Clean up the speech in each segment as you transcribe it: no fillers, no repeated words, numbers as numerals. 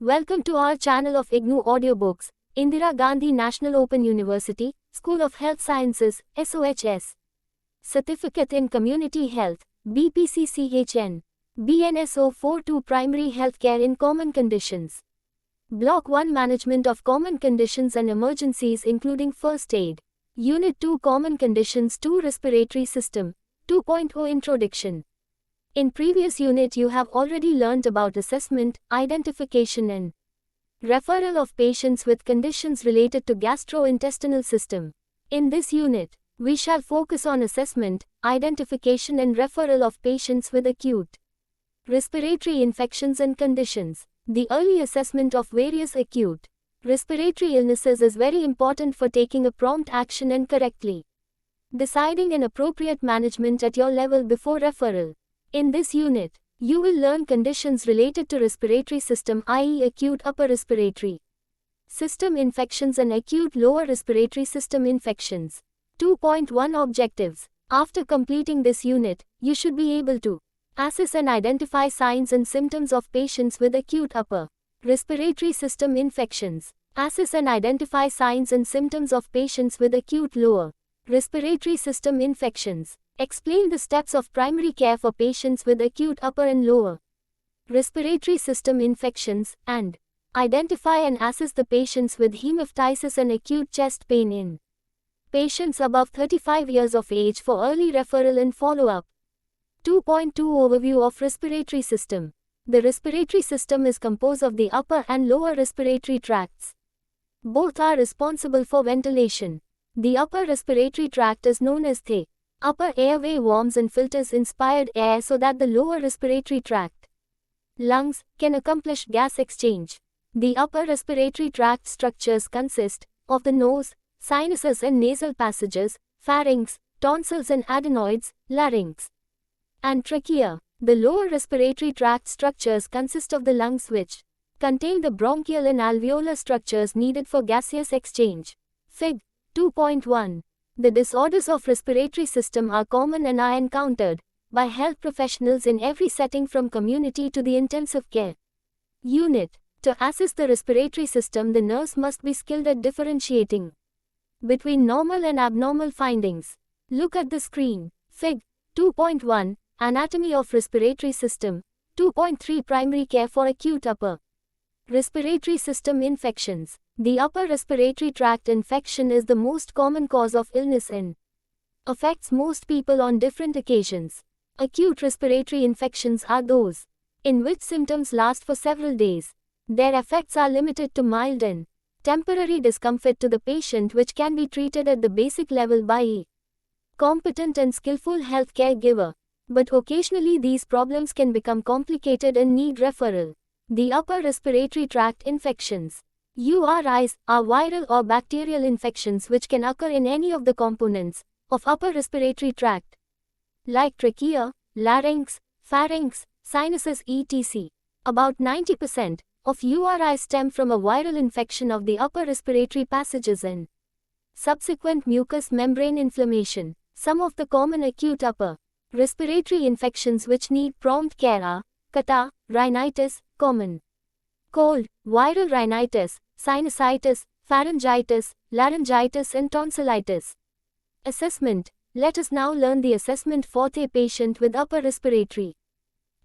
Welcome to our channel of IGNOU Audiobooks, Indira Gandhi National Open University, School of Health Sciences, SOHS. Certificate in Community Health, BPCCHN. BNSO 42 Primary Healthcare in Common Conditions. Block 1 Management of Common Conditions and Emergencies including First Aid. Unit 2 Common Conditions 2 Respiratory System, 2.0 Introduction. In previous unit you have already learnt about assessment, identification and referral of patients with conditions related to gastrointestinal system. In this unit, we shall focus on assessment, identification and referral of patients with acute respiratory infections and conditions. The early assessment of various acute respiratory illnesses is very important for taking a prompt action and correctly deciding an appropriate management at your level before referral. In this unit, you will learn conditions related to respiratory system, i.e. acute upper respiratory system infections and acute lower respiratory system infections. 2.1 Objectives. After completing this unit, you should be able to assess and identify signs and symptoms of patients with acute upper respiratory system infections. Assess and identify signs and symptoms of patients with acute lower respiratory system infections. Explain the steps of primary care for patients with acute upper and lower respiratory system infections, and identify and assess the patients with hemoptysis and acute chest pain in patients above 35 years of age for early referral and follow-up. 2.2 Overview of respiratory system. The respiratory system is composed of the upper and lower respiratory tracts. Both are responsible for ventilation. The upper respiratory tract is known as the upper airway warms and filters inspired air so that the lower respiratory tract, lungs, can accomplish gas exchange. The upper respiratory tract structures consist of the nose, sinuses and nasal passages, pharynx, tonsils and adenoids, larynx, and trachea. The lower respiratory tract structures consist of the lungs which contain the bronchial and alveolar structures needed for gaseous exchange. Fig. 2.1. The disorders of respiratory system are common and are encountered by health professionals in every setting from community to the intensive care unit. To assess the respiratory system, the nurse must be skilled at differentiating between normal and abnormal findings. Look at the screen. Fig. 2.1. Anatomy of respiratory system. 2.3 Primary care for acute upper respiratory system infections. The upper respiratory tract infection is the most common cause of illness and affects most people on different occasions. Acute respiratory infections are those in which symptoms last for several days. Their effects are limited to mild and temporary discomfort to the patient, which can be treated at the basic level by a competent and skillful healthcare giver. But occasionally these problems can become complicated and need referral. The upper respiratory tract infections, URIs, are viral or bacterial infections which can occur in any of the components of upper respiratory tract, like trachea, larynx, pharynx, sinuses etc. About 90% of URIs stem from a viral infection of the upper respiratory passages and subsequent mucous membrane inflammation. Some of the common acute upper respiratory infections which need prompt care are catarrh, rhinitis, common cold, viral rhinitis, sinusitis, pharyngitis, laryngitis and tonsillitis. Assessment. Let us now learn the assessment for a patient with upper respiratory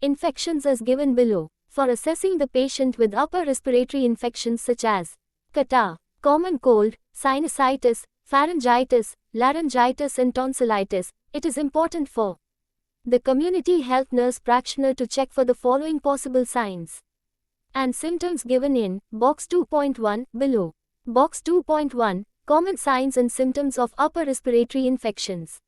infections as given below. For assessing the patient with upper respiratory infections such as catarrh, common cold, sinusitis, pharyngitis, laryngitis and tonsillitis, it is important for the community health nurse practitioner to check for the following possible signs and symptoms given in Box 2.1 below. Box 2.1 Common signs and symptoms of upper respiratory infections: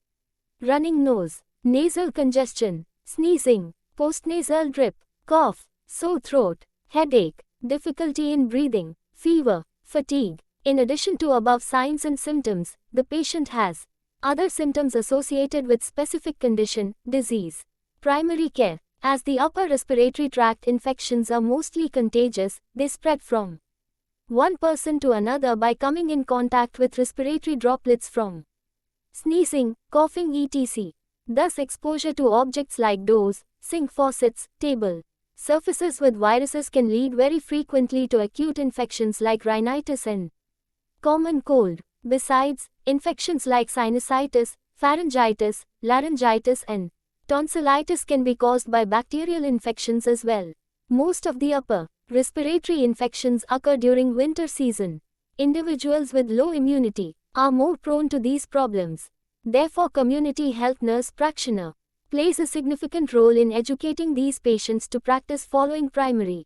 running nose, nasal congestion, sneezing, postnasal drip, cough, sore throat, headache, difficulty in breathing, fever, fatigue. In addition to above signs and symptoms, the patient has other symptoms associated with specific condition, disease. Primary care. As the upper respiratory tract infections are mostly contagious, they spread from one person to another by coming in contact with respiratory droplets from sneezing, coughing etc. Thus exposure to objects like doors, sink faucets, table, Surfaces with viruses can lead very frequently to acute infections like rhinitis and common cold. Besides, infections like sinusitis, pharyngitis, laryngitis and tonsillitis can be caused by bacterial infections as well. Most of the upper respiratory infections occur during winter season. Individuals with low immunity are more prone to these problems. Therefore, community health nurse practitioner plays a significant role in educating these patients to practice following primary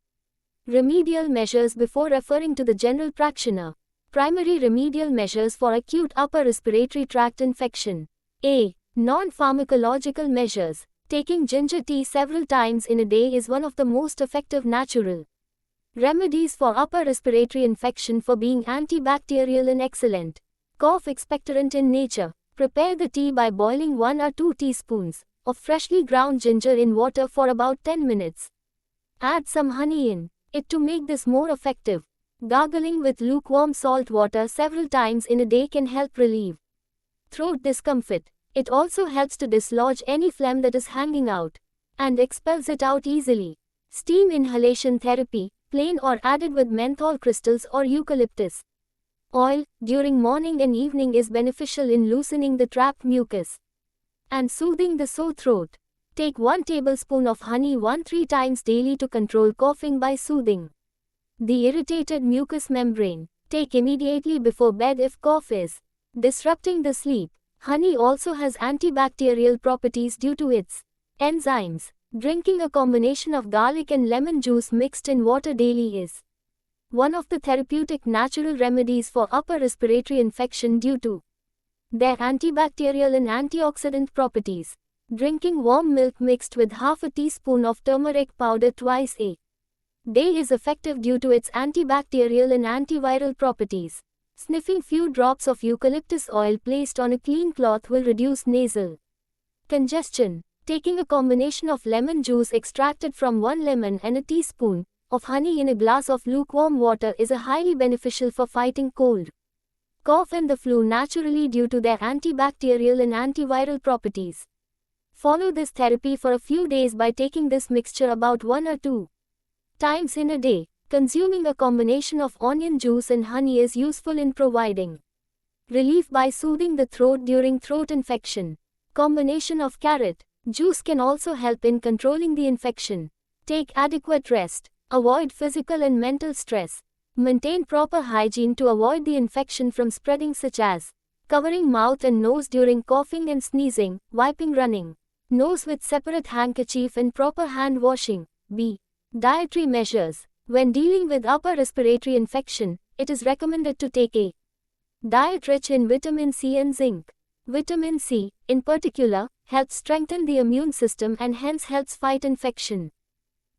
remedial measures before referring to the general practitioner. Primary remedial measures for acute upper respiratory tract infection. A. Non-pharmacological measures. Taking ginger tea several times in a day is one of the most effective natural remedies for upper respiratory infection, for being antibacterial and excellent cough expectorant in nature. Prepare the tea by boiling 1 or 2 teaspoons of freshly ground ginger in water for about 10 minutes. Add some honey in it to make this more effective. Gargling with lukewarm salt water several times in a day can help relieve throat discomfort. It also helps to dislodge any phlegm that is hanging out and expels it out easily. Steam inhalation therapy, plain or added with menthol crystals or eucalyptus oil, during morning and evening is beneficial in loosening the trapped mucus and soothing the sore throat. Take 1 tablespoon of honey 1-3 times daily to control coughing by soothing the irritated mucous membrane. Take immediately before bed if cough is disrupting the sleep. Honey also has antibacterial properties due to its enzymes. Drinking a combination of garlic and lemon juice mixed in water daily is one of the therapeutic natural remedies for upper respiratory infection due to their antibacterial and antioxidant properties. Drinking warm milk mixed with half a teaspoon of turmeric powder twice a day is effective due to its antibacterial and antiviral properties. Sniffing few drops of eucalyptus oil placed on a clean cloth will reduce nasal congestion. Taking a combination of lemon juice extracted from 1 lemon and a teaspoon of honey in a glass of lukewarm water is a highly beneficial for fighting cold, cough and the flu naturally due to their antibacterial and antiviral properties. Follow this therapy for a few days by taking this mixture about 1 or 2 times in a day. Consuming a combination of onion juice and honey is useful in providing relief by soothing the throat during throat infection. Combination of carrot juice can also help in controlling the infection. Take adequate rest. Avoid physical and mental stress. Maintain proper hygiene to avoid the infection from spreading, such as covering mouth and nose during coughing and sneezing, wiping running nose with separate handkerchief and proper hand washing. B. Dietary measures. When dealing with upper respiratory infection, it is recommended to take a diet rich in vitamin C and zinc. Vitamin C, in particular, helps strengthen the immune system and hence helps fight infection.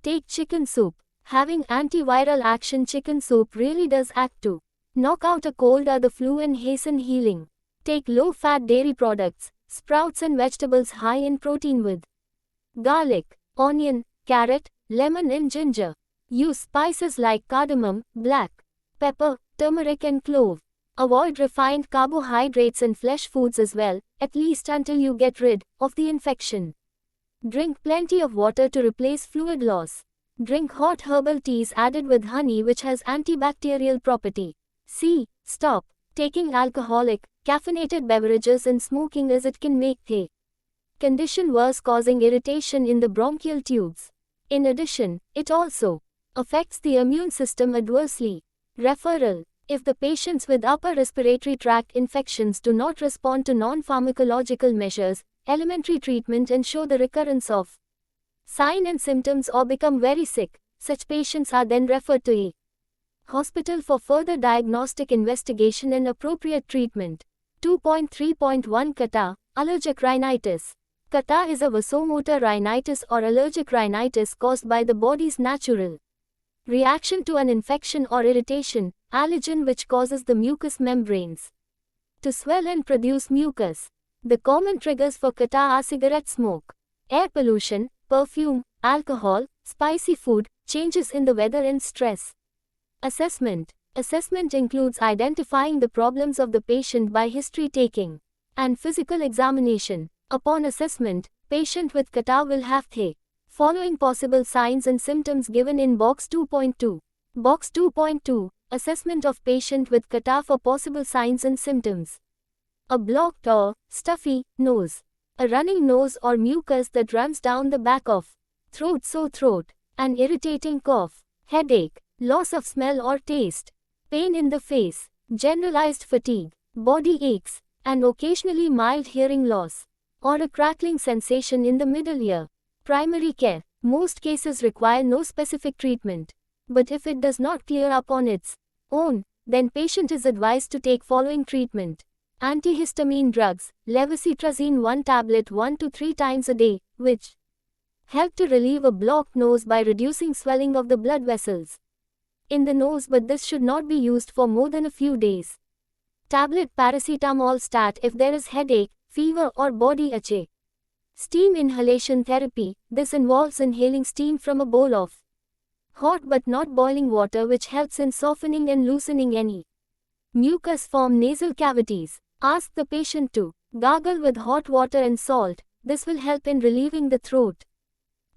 Take chicken soup. Having antiviral action, chicken soup really does act to knock out a cold or the flu and hasten healing. Take low-fat dairy products, sprouts and vegetables high in protein with garlic, onion, carrot, lemon and ginger. Use spices like cardamom, black pepper, turmeric and clove. Avoid refined carbohydrates and flesh foods as well, at least until you get rid of the infection. Drink plenty of water to replace fluid loss. Drink hot herbal teas added with honey which has antibacterial property. C. Stop taking alcoholic, caffeinated beverages and smoking, as it can make the condition worse, causing irritation in the bronchial tubes. In addition, it also affects the immune system adversely. Referral. If the patients with upper respiratory tract infections do not respond to non-pharmacological measures, elementary treatment, and show the recurrence of signs and symptoms or become very sick, such patients are then referred to a hospital for further diagnostic investigation and appropriate treatment. 2.3.1 Kata, allergic rhinitis. Kata is a vasomotor rhinitis or allergic rhinitis caused by the body's natural reaction to an infection or irritation, allergen, which causes the mucous membranes to swell and produce mucus. The common triggers for Kata are cigarette smoke, air pollution, perfume, alcohol, spicy food, changes in the weather and stress. Assessment. Assessment includes identifying the problems of the patient by history taking and physical examination. Upon assessment, patient with Kata will have the Following possible signs and symptoms given in Box 2.2. Box 2.2. Assessment of patient with catarrh for possible signs and symptoms. A blocked or stuffy nose. A running nose or mucus that runs down the back of throat, sore throat. An irritating cough. Headache. Loss of smell or taste. Pain in the face. Generalized fatigue. Body aches. And occasionally mild hearing loss. Or a crackling sensation in the middle ear. Primary care. Most cases require no specific treatment. But if it does not clear up on its own, then patient is advised to take following treatment. Antihistamine drugs, levocetrazine 1 tablet 1 to 3 times a day, which help to relieve a blocked nose by reducing swelling of the blood vessels in the nose, but this should not be used for more than a few days. Tablet paracetamol stat if there is headache, fever or body ache. Steam inhalation therapy. This involves inhaling steam from a bowl of hot but not boiling water, which helps in softening and loosening any mucus form nasal cavities. Ask the patient to gargle with hot water and salt. This will help in relieving the throat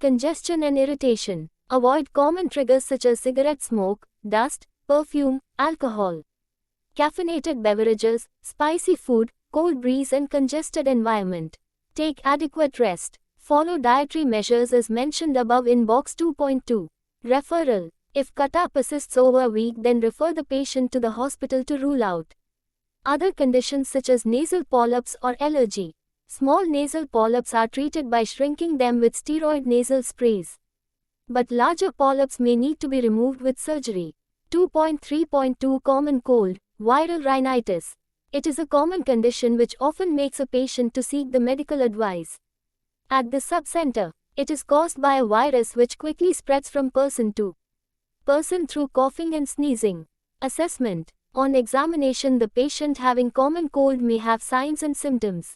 congestion and irritation. Avoid common triggers such as cigarette smoke, dust, perfume, alcohol, caffeinated beverages, spicy food, cold breeze and congested environment. Take adequate rest. Follow dietary measures as mentioned above in Box 2.2. Referral. If catarrh persists over a week, then refer the patient to the hospital to rule out other conditions such as nasal polyps or allergy. Small nasal polyps are treated by shrinking them with steroid nasal sprays. But larger polyps may need to be removed with surgery. 2.3.2 Common cold, viral rhinitis. It is a common condition which often makes a patient to seek the medical advice at the subcenter. It is caused by a virus which quickly spreads from person to person through coughing and sneezing. Assessment. On examination, the patient having common cold may have signs and symptoms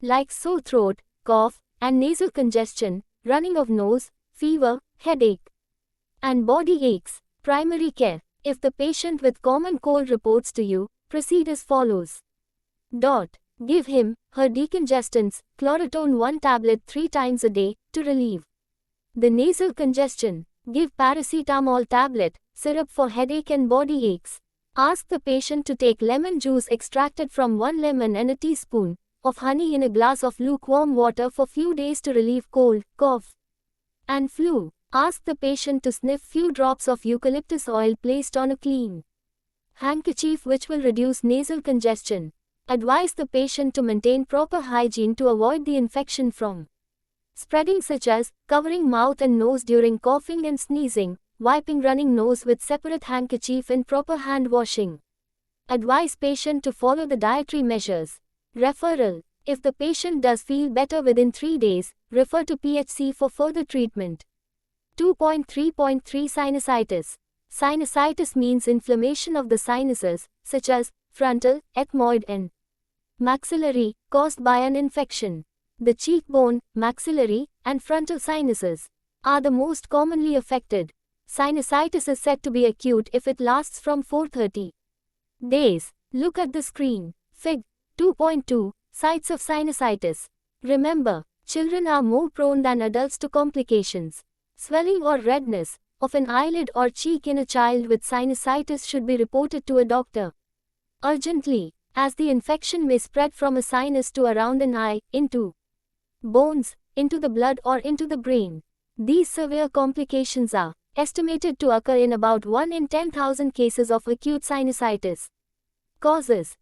like sore throat, cough, and nasal congestion, running of nose, fever, headache, and body aches. Primary care. If the patient with common cold reports to you, proceed as follows. Give him/her decongestants, Chlorotone 1 tablet 3 times a day, to relieve the nasal congestion. Give paracetamol tablet, syrup for headache and body aches. Ask the patient to take lemon juice extracted from 1 lemon and a teaspoon of honey in a glass of lukewarm water for few days to relieve cold, cough, and flu. Ask the patient to sniff few drops of eucalyptus oil placed on a clean handkerchief, which will reduce nasal congestion. Advise the patient to maintain proper hygiene to avoid the infection from spreading, such as covering mouth and nose during coughing and sneezing, wiping running nose with separate handkerchief and proper hand washing. Advise patient to follow the dietary measures. Referral. If the patient does feel better within 3 days, refer to PHC for further treatment. 2.3.3 Sinusitis. Sinusitis means inflammation of the sinuses, such as frontal, ethmoid and maxillary, caused by an infection. The cheekbone, maxillary, and frontal sinuses are the most commonly affected. Sinusitis is said to be acute if it lasts from 430 days. Look at the screen. Fig. 2.2. Sites of sinusitis. Remember, children are more prone than adults to complications. Swelling or redness of an eyelid or cheek in a child with sinusitis should be reported to a doctor urgently, as the infection may spread from a sinus to around an eye, into bones, into the blood or into the brain. These severe complications are estimated to occur in about 1 in 10,000 cases of acute sinusitis. Causes.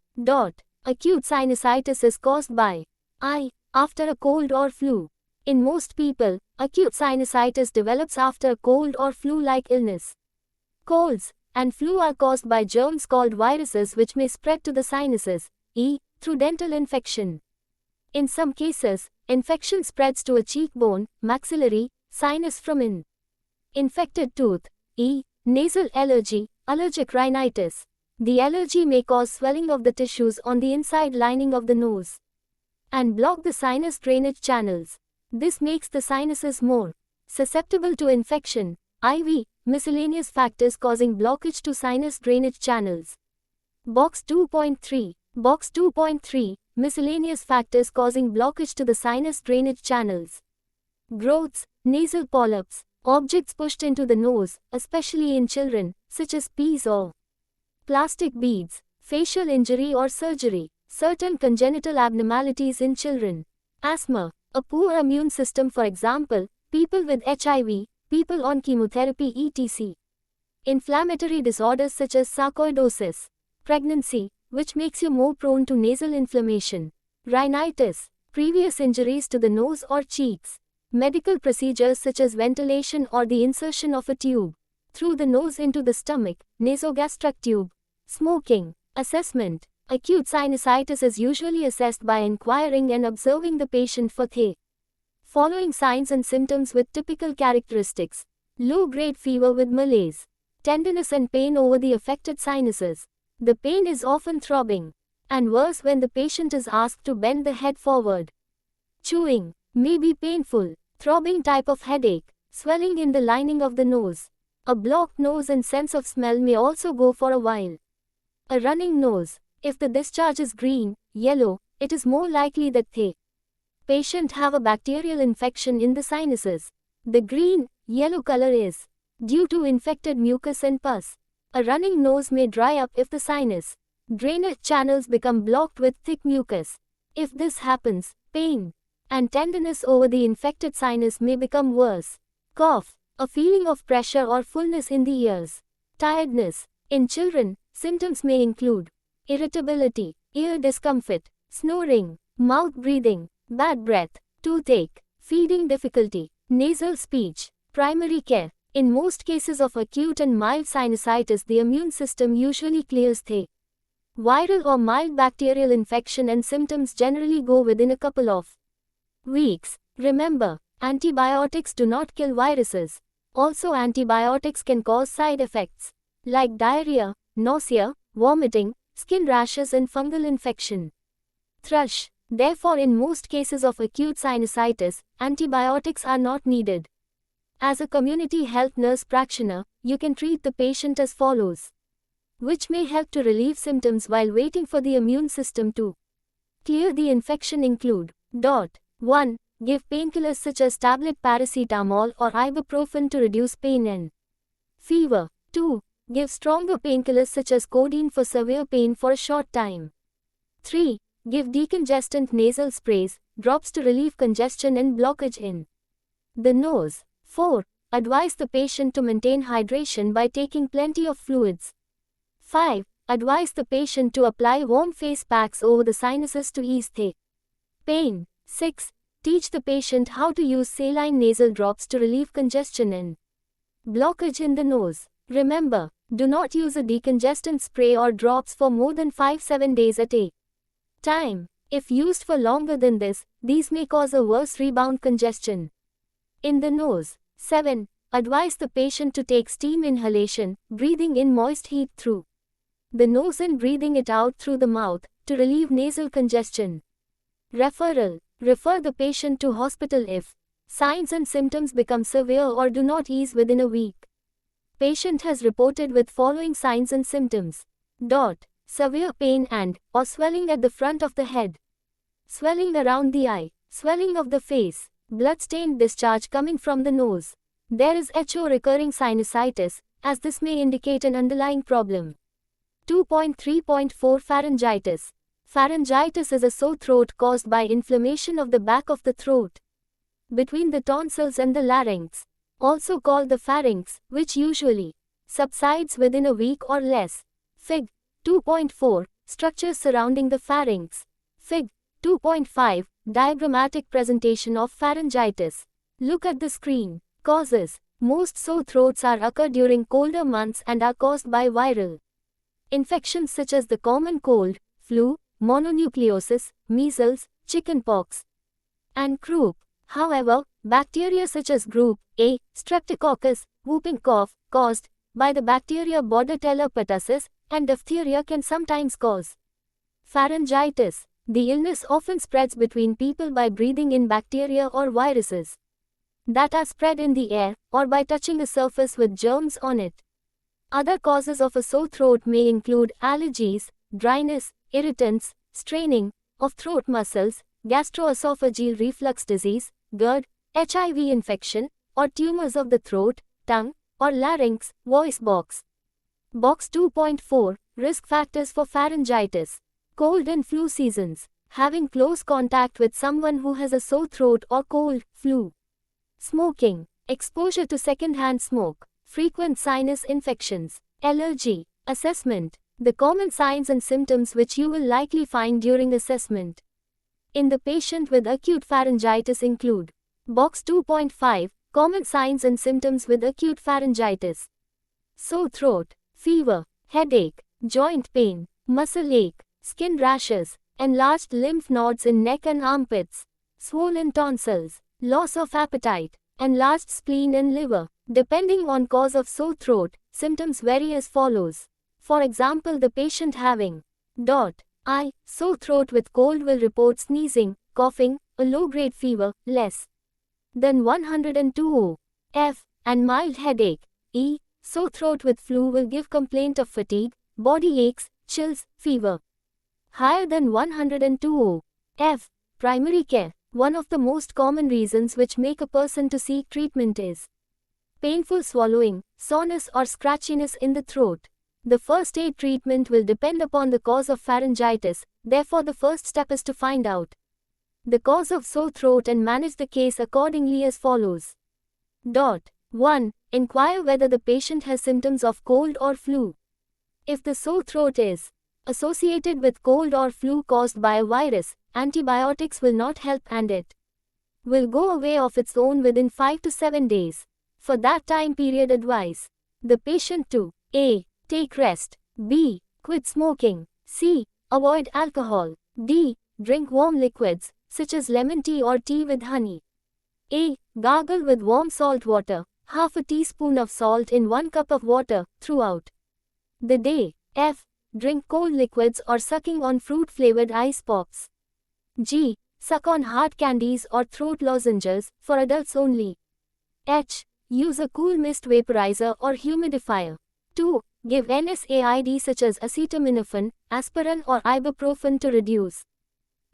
Acute sinusitis is caused by I. After a cold or flu. In most people, acute sinusitis develops after a cold or flu-like illness. Colds and flu are caused by germs called viruses, which may spread to the sinuses, through dental infection. In some cases, infection spreads to a cheekbone, maxillary, sinus from an infected tooth, nasal allergy, allergic rhinitis. The allergy may cause swelling of the tissues on the inside lining of the nose and block the sinus drainage channels. This makes the sinuses more susceptible to infection. IV. Miscellaneous factors causing blockage to sinus drainage channels. Box 2.3. Box 2.3. Miscellaneous factors causing blockage to the sinus drainage channels. Growths, nasal polyps, objects pushed into the nose, especially in children, such as peas or plastic beads, facial injury or surgery, certain congenital abnormalities in children, asthma, a poor immune system, for example, people with HIV, people on chemotherapy etc. Inflammatory disorders such as sarcoidosis, pregnancy, which makes you more prone to nasal inflammation, rhinitis, previous injuries to the nose or cheeks, medical procedures such as ventilation or the insertion of a tube through the nose into the stomach, nasogastric tube, smoking, assessment. Acute sinusitis is usually assessed by inquiring and observing the patient for the following signs and symptoms with typical characteristics: low-grade fever with malaise, tenderness and pain over the affected sinuses. The pain is often throbbing, and worse when the patient is asked to bend the head forward. Chewing may be painful, throbbing type of headache, swelling in the lining of the nose. A blocked nose and sense of smell may also go for a while. A running nose. If the discharge is green, yellow, it is more likely that the patient have a bacterial infection in the sinuses. The green, yellow color is due to infected mucus and pus. A running nose may dry up if the sinus drainage channels become blocked with thick mucus. If this happens, pain and tenderness over the infected sinus may become worse. Cough, a feeling of pressure or fullness in the ears. Tiredness. In children, symptoms may include irritability, ear discomfort, snoring, mouth breathing, bad breath, toothache, feeding difficulty, nasal speech. Primary care. In most cases of acute and mild sinusitis, the immune system usually clears the viral or mild bacterial infection and symptoms generally go within a couple of weeks. Remember, antibiotics do not kill viruses. Also, antibiotics can cause side effects like diarrhea, nausea, vomiting, skin rashes and fungal infection. Thrush. Therefore, in most cases of acute sinusitis, antibiotics are not needed. As a community health nurse practitioner, you can treat the patient as follows, which may help to relieve symptoms while waiting for the immune system to clear the infection include: 1. Give painkillers such as tablet paracetamol or ibuprofen to reduce pain and fever. 2. Give stronger painkillers such as codeine for severe pain for a short time. 3. Give decongestant nasal sprays, drops to relieve congestion and blockage in the nose. 4. Advise the patient to maintain hydration by taking plenty of fluids. 5. Advise the patient to apply warm face packs over the sinuses to ease the pain. 6. Teach the patient how to use saline nasal drops to relieve congestion and blockage in the nose. Remember, do not use a decongestant spray or drops for more than 5-7 days at a time. If used for longer than this, these may cause a worse rebound congestion in the nose. 7. Advise the patient to take steam inhalation, breathing in moist heat through the nose and breathing it out through the mouth, to relieve nasal congestion. Referral. Refer the patient to hospital if signs and symptoms become severe or do not ease within a week. Patient has reported with following signs and symptoms. Severe pain and/or swelling at the front of the head, swelling around the eye, swelling of the face, blood-stained discharge coming from the nose. There is HO recurring sinusitis, as this may indicate an underlying problem. 2.3.4 Pharyngitis. Pharyngitis is a sore throat caused by inflammation of the back of the throat, between the tonsils and the larynx, also called the pharynx, which usually subsides within a week or less. Fig. 2.4. Structures surrounding the pharynx. Fig. 2.5. Diagrammatic presentation of pharyngitis. Look at the screen. Causes. Most sore throats occur during colder months and are caused by viral infections such as the common cold, flu, mononucleosis, measles, chickenpox, and croup. However, bacteria such as group A, streptococcus, whooping cough, caused by the bacteria Bordetella pertussis, and diphtheria can sometimes cause pharyngitis. The illness often spreads between people by breathing in bacteria or viruses that are spread in the air, or by touching a surface with germs on it. Other causes of a sore throat may include allergies, dryness, irritants, straining of throat muscles, gastroesophageal reflux disease, GERD, HIV infection, or tumors of the throat, tongue, or larynx, voice box. Box 2.4, Risk factors for pharyngitis. Cold and flu seasons. Having close contact with someone who has a sore throat or cold, flu. Smoking. Exposure to secondhand smoke. Frequent sinus infections. Allergy. Assessment. The common signs and symptoms which you will likely find during assessment in the patient with acute pharyngitis include: Box 2.5, Common signs and symptoms with acute pharyngitis. Sore throat, fever, headache, joint pain, muscle ache, skin rashes, enlarged lymph nodes in neck and armpits, swollen tonsils, loss of appetite, enlarged spleen and liver. Depending on cause of sore throat, symptoms vary as follows. For example, the patient having I. Sore throat with cold will report sneezing, coughing, a low-grade fever, less than 102 F, and mild headache. E. Sore throat with flu will give complaint of fatigue, body aches, chills, fever higher than 102 F. Primary care. One of the most common reasons which make a person to seek treatment is painful swallowing, soreness or scratchiness in the throat. The first aid treatment will depend upon the cause of pharyngitis, therefore the first step is to find out the cause of sore throat and manage the case accordingly as follows. 1. Inquire whether the patient has symptoms of cold or flu. If the sore throat is associated with cold or flu caused by a virus, antibiotics will not help and it will go away of its own within 5 to 7 days. For that time period, advise the patient to A. Take rest. B. Quit smoking. C. Avoid alcohol. D. Drink warm liquids, such as lemon tea or tea with honey. A. Gargle with warm salt water, half a teaspoon of salt in 1 cup of water, throughout the day. F. Drink cold liquids or sucking on fruit-flavored ice pops. G. Suck on hard candies or throat lozenges, for adults only. H. Use a cool mist vaporizer or humidifier. 2. Give NSAID such as acetaminophen, aspirin or ibuprofen to reduce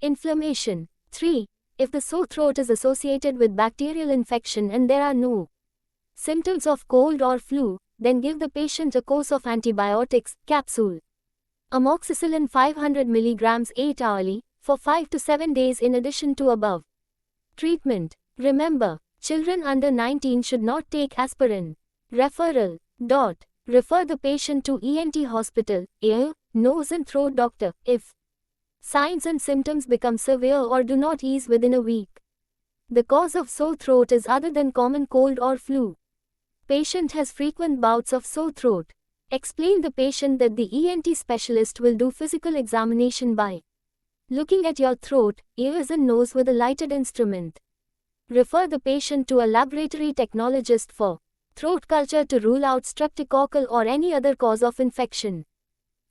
inflammation. 3. If the sore throat is associated with bacterial infection and there are no symptoms of cold or flu, then give the patient a course of antibiotics, capsule. Amoxicillin 500 mg 8 hourly, for 5 to 7 days in addition to above treatment. Remember, children under 19 should not take aspirin. Referral. Refer the patient to ENT hospital, ear, nose and throat doctor, if signs and symptoms become severe or do not ease within a week. The cause of sore throat is other than common cold or flu. Patient has frequent bouts of sore throat. Explain the patient that the ENT specialist will do physical examination by looking at your throat, ears and nose with a lighted instrument. Refer the patient to a laboratory technologist for throat culture to rule out streptococcal or any other cause of infection.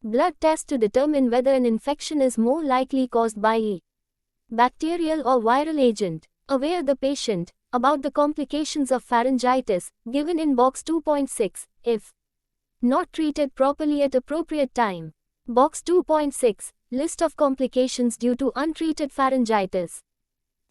Blood test to determine whether an infection is more likely caused by a bacterial or viral agent. Aware the patient about the complications of pharyngitis, given in Box 2.6, if not treated properly at appropriate time. Box 2.6, List of complications due to untreated pharyngitis.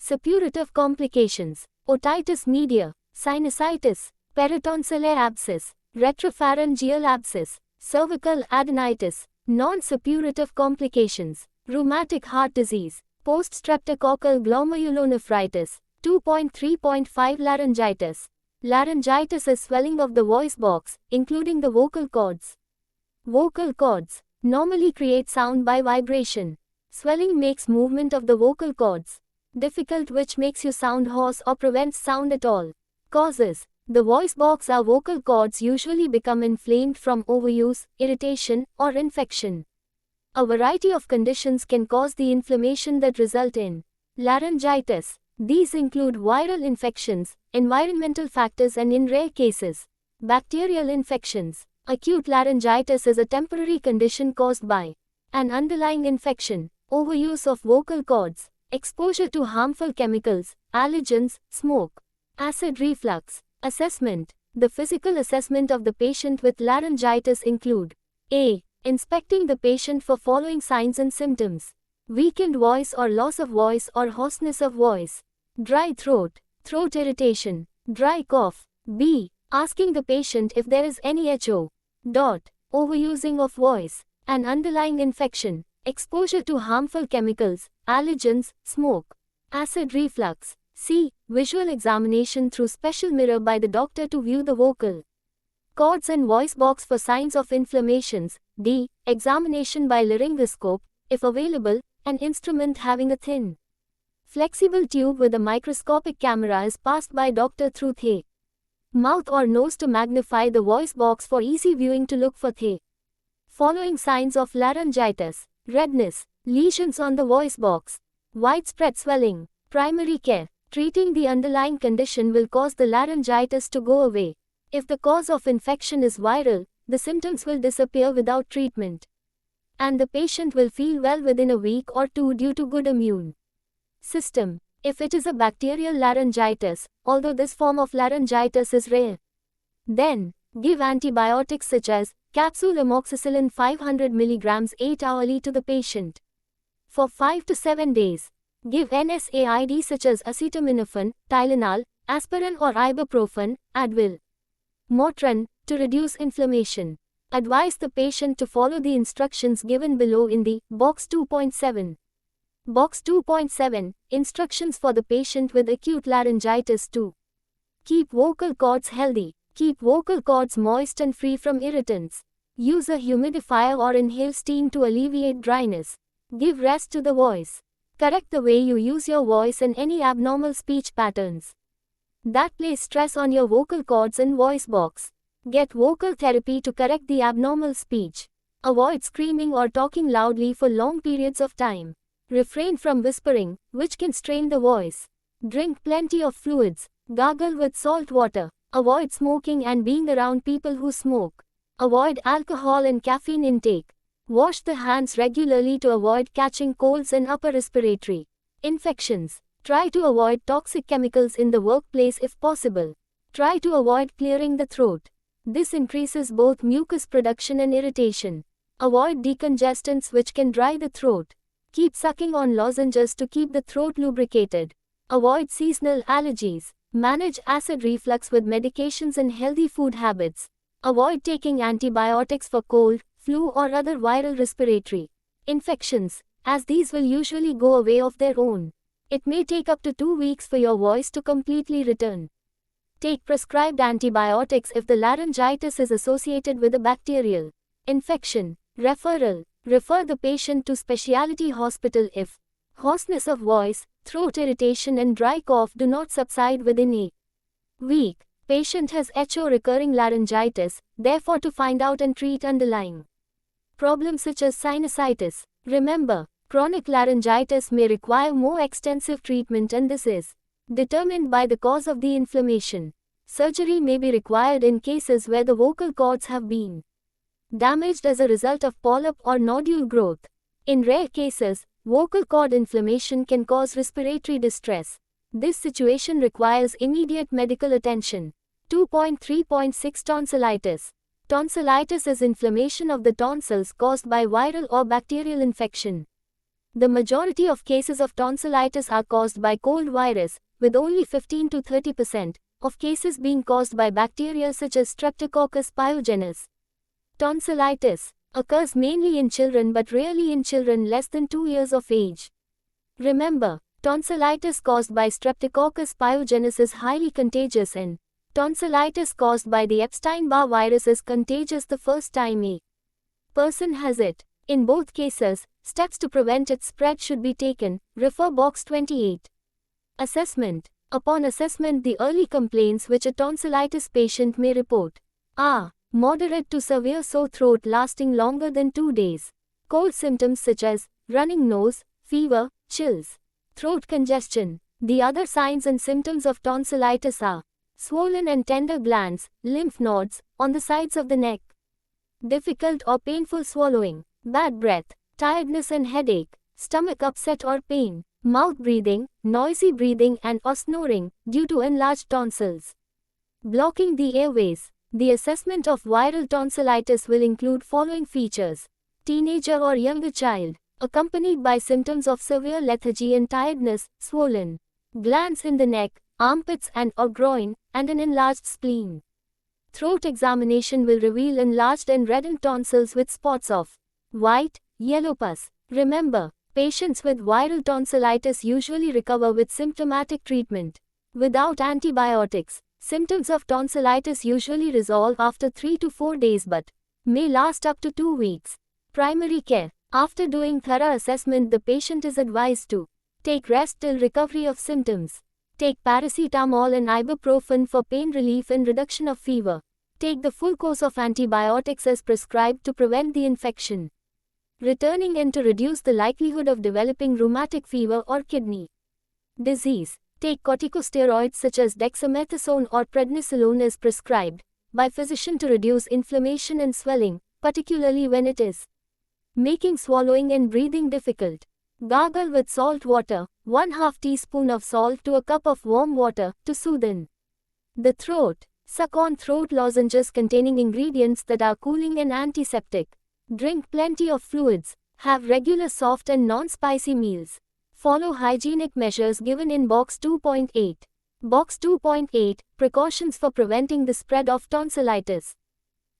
Suppurative complications: otitis media, sinusitis, peritonsillar abscess, retropharyngeal abscess, cervical adenitis. Non-suppurative complications: rheumatic heart disease, post-streptococcal glomerulonephritis. 2.3.5 Laryngitis. Laryngitis is swelling of the voice box, including the vocal cords. Vocal cords normally create sound by vibration. Swelling makes movement of the vocal cords difficult, which makes you sound hoarse or prevents sound at all. Causes: the voice box or vocal cords usually become inflamed from overuse, irritation, or infection. A variety of conditions can cause the inflammation that result in laryngitis. These include viral infections, environmental factors and, in rare cases, bacterial infections. Acute laryngitis is a temporary condition caused by an underlying infection, overuse of vocal cords, exposure to harmful chemicals, allergens, smoke. Acid reflux. Assessment. The physical assessment of the patient with laryngitis include: A. Inspecting the patient for following signs and symptoms: weakened voice or loss of voice or hoarseness of voice, dry throat, throat irritation, dry cough. B. Asking the patient if there is any HO. Overusing of voice, an underlying infection, exposure to harmful chemicals, allergens, smoke, acid reflux. C. Visual examination through special mirror by the doctor to view the vocal cords and voice box for signs of inflammations. D. Examination by laryngoscope, if available, an instrument having a thin, flexible tube with a microscopic camera is passed by doctor through the mouth or nose to magnify the voice box for easy viewing to look for the following signs of laryngitis: redness, lesions on the voice box, widespread swelling. Primary care. Treating the underlying condition will cause the laryngitis to go away. If the cause of infection is viral, the symptoms will disappear without treatment, and the patient will feel well within a week or two due to good immune system. If it is a bacterial laryngitis, although this form of laryngitis is rare, then give antibiotics such as capsule amoxicillin 500 mg 8 hourly to the patient for 5 to 7 days. Give NSAID such as acetaminophen, Tylenol, aspirin or ibuprofen, Advil, Motrin, to reduce inflammation. Advise the patient to follow the instructions given below in the Box 2.7. Box 2.7, Instructions for the patient with acute laryngitis to keep vocal cords healthy. Keep vocal cords moist and free from irritants. Use a humidifier or inhale steam to alleviate dryness. Give rest to the voice. Correct the way you use your voice and any abnormal speech patterns that place stress on your vocal cords and voice box. Get vocal therapy to correct the abnormal speech. Avoid screaming or talking loudly for long periods of time. Refrain from whispering, which can strain the voice. Drink plenty of fluids. Gargle with salt water. Avoid smoking and being around people who smoke. Avoid alcohol and caffeine intake. Wash the hands regularly to avoid catching colds and upper respiratory infections. Try to avoid toxic chemicals in the workplace if possible. Try to avoid clearing the throat. This increases both mucus production and irritation. Avoid decongestants which can dry the throat. Keep sucking on lozenges to keep the throat lubricated. Avoid seasonal allergies. Manage acid reflux with medications and healthy food habits. Avoid taking antibiotics for cold, flu or other viral respiratory infections, as these will usually go away of their own. It may take up to 2 weeks for your voice to completely return. Take prescribed antibiotics if the laryngitis is associated with a bacterial infection. Referral. Refer the patient to specialty hospital if hoarseness of voice, throat irritation and dry cough do not subside within a week. Patient has HO recurring laryngitis, therefore to find out and treat underlying problems such as sinusitis. Remember, chronic laryngitis may require more extensive treatment and this is determined by the cause of the inflammation. Surgery may be required in cases where the vocal cords have been damaged as a result of polyp or nodule growth. In rare cases, vocal cord inflammation can cause respiratory distress. This situation requires immediate medical attention. 2.3.6 Tonsillitis. Tonsillitis is inflammation of the tonsils caused by viral or bacterial infection. The majority of cases of tonsillitis are caused by cold virus, with only 15 to 30% of cases being caused by bacteria such as Streptococcus pyogenes. Tonsillitis occurs mainly in children but rarely in children less than 2 years of age. Remember, tonsillitis caused by Streptococcus pyogenes is highly contagious and tonsillitis caused by the Epstein-Barr virus is contagious the first time a person has it. In both cases, steps to prevent its spread should be taken. Refer Box 28. Assessment. Upon assessment, the early complaints which a tonsillitis patient may report are moderate to severe sore throat lasting longer than 2 days, cold symptoms such as running nose, fever, chills, throat congestion. The other signs and symptoms of tonsillitis are swollen and tender glands, lymph nodes on the sides of the neck, difficult or painful swallowing, bad breath, tiredness and headache, stomach upset or pain, mouth breathing, noisy breathing and or snoring due to enlarged tonsils blocking the airways. The assessment of viral tonsillitis will include following features: teenager or younger child, accompanied by symptoms of severe lethargy and tiredness, swollen glands in the neck, armpits and/or groin, and an enlarged spleen. Throat examination will reveal enlarged and reddened tonsils with spots of white, yellow pus. Remember, patients with viral tonsillitis usually recover with symptomatic treatment. Without antibiotics, symptoms of tonsillitis usually resolve after 3 to 4 days but may last up to 2 weeks. Primary care. After doing thorough assessment, the patient is advised to take rest till recovery of symptoms. Take paracetamol and ibuprofen for pain relief and reduction of fever. Take the full course of antibiotics as prescribed to prevent the infection. Returning in to reduce the likelihood of developing rheumatic fever or kidney disease. Take corticosteroids such as dexamethasone or prednisolone as prescribed by physician to reduce inflammation and swelling, particularly when it is making swallowing and breathing difficult. Gargle with salt water, 1/2 teaspoon of salt to a cup of warm water, to soothe in the throat. Suck on throat lozenges containing ingredients that are cooling and antiseptic. Drink plenty of fluids. Have regular soft and non-spicy meals. Follow hygienic measures given in Box 2.8. Box 2.8, Precautions for preventing the spread of tonsillitis.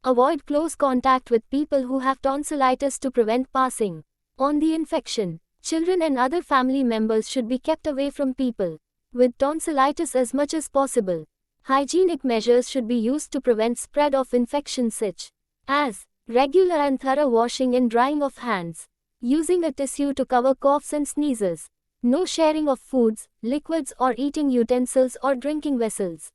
Avoid close contact with people who have tonsillitis to prevent passing on the infection. Children and other family members should be kept away from people with tonsillitis as much as possible. Hygienic measures should be used to prevent spread of infection such as regular and thorough washing and drying of hands, using a tissue to cover coughs and sneezes, no sharing of foods, liquids or eating utensils or drinking vessels,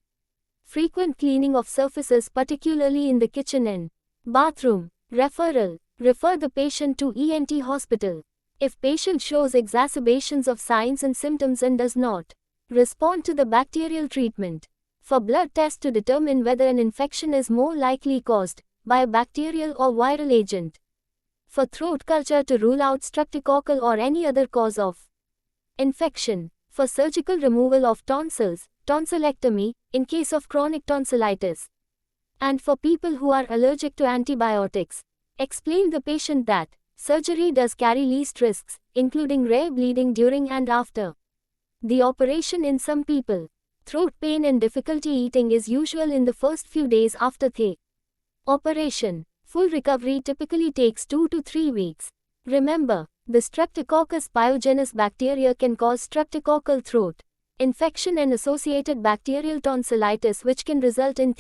frequent cleaning of surfaces particularly in the kitchen and bathroom. Referral. Refer the patient to ENT hospital. If patient shows exacerbations of signs and symptoms and does not respond to the bacterial treatment, for blood test to determine whether an infection is more likely caused by a bacterial or viral agent. For throat culture to rule out streptococcal or any other cause of infection. For surgical removal of tonsils, tonsillectomy, in case of chronic tonsillitis. And for people who are allergic to antibiotics, explain the patient that surgery does carry least risks, including rare bleeding during and after the operation in some people. Throat pain and difficulty eating is usual in the first few days after the operation. Full recovery typically takes 2 to 3 weeks. Remember, the Streptococcus pyogenes bacteria can cause streptococcal throat infection and associated bacterial tonsillitis, which can result in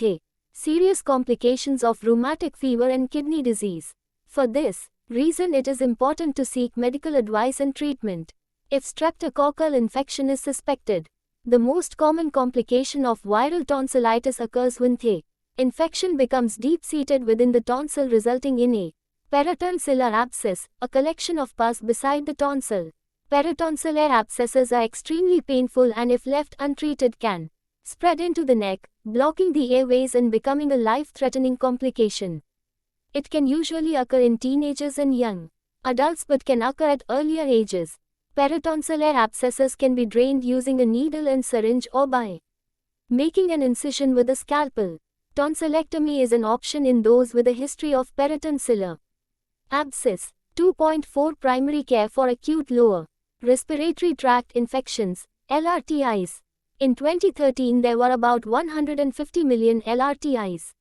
serious complications of rheumatic fever and kidney disease. For this reason, it is important to seek medical advice and treatment if streptococcal infection is suspected. The most common complication of viral tonsillitis occurs when the infection becomes deep-seated within the tonsil, resulting in a peritonsillar abscess, a collection of pus beside the tonsil. Peritonsillar abscesses are extremely painful and if left untreated can spread into the neck, blocking the airways and becoming a life-threatening complication. It can usually occur in teenagers and young adults but can occur at earlier ages. Peritonsillar abscesses can be drained using a needle and syringe or by making an incision with a scalpel. Tonsillectomy is an option in those with a history of peritonsillar abscess. 2.4 Primary care for acute lower respiratory tract infections, LRTIs. In 2013, there were about 150 million LRTIs.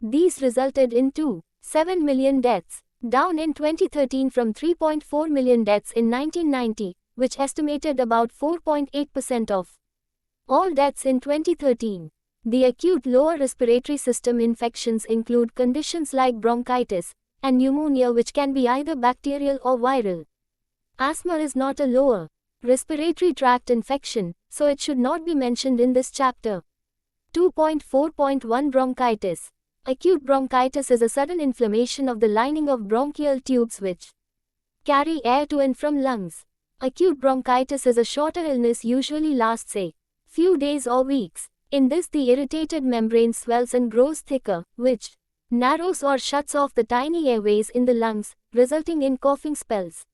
These resulted in 2.7 million deaths, down in 2013 from 3.4 million deaths in 1990, which estimated about 4.8% of all deaths in 2013. The acute lower respiratory system infections include conditions like bronchitis and pneumonia, which can be either bacterial or viral. Asthma is not a lower respiratory tract infection, so it should not be mentioned in this chapter. 2.4.1 Bronchitis. Acute bronchitis is a sudden inflammation of the lining of bronchial tubes which carry air to and from lungs. Acute bronchitis is a shorter illness, usually lasts a few days or weeks. In this, the irritated membrane swells and grows thicker, which narrows or shuts off the tiny airways in the lungs, resulting in coughing spells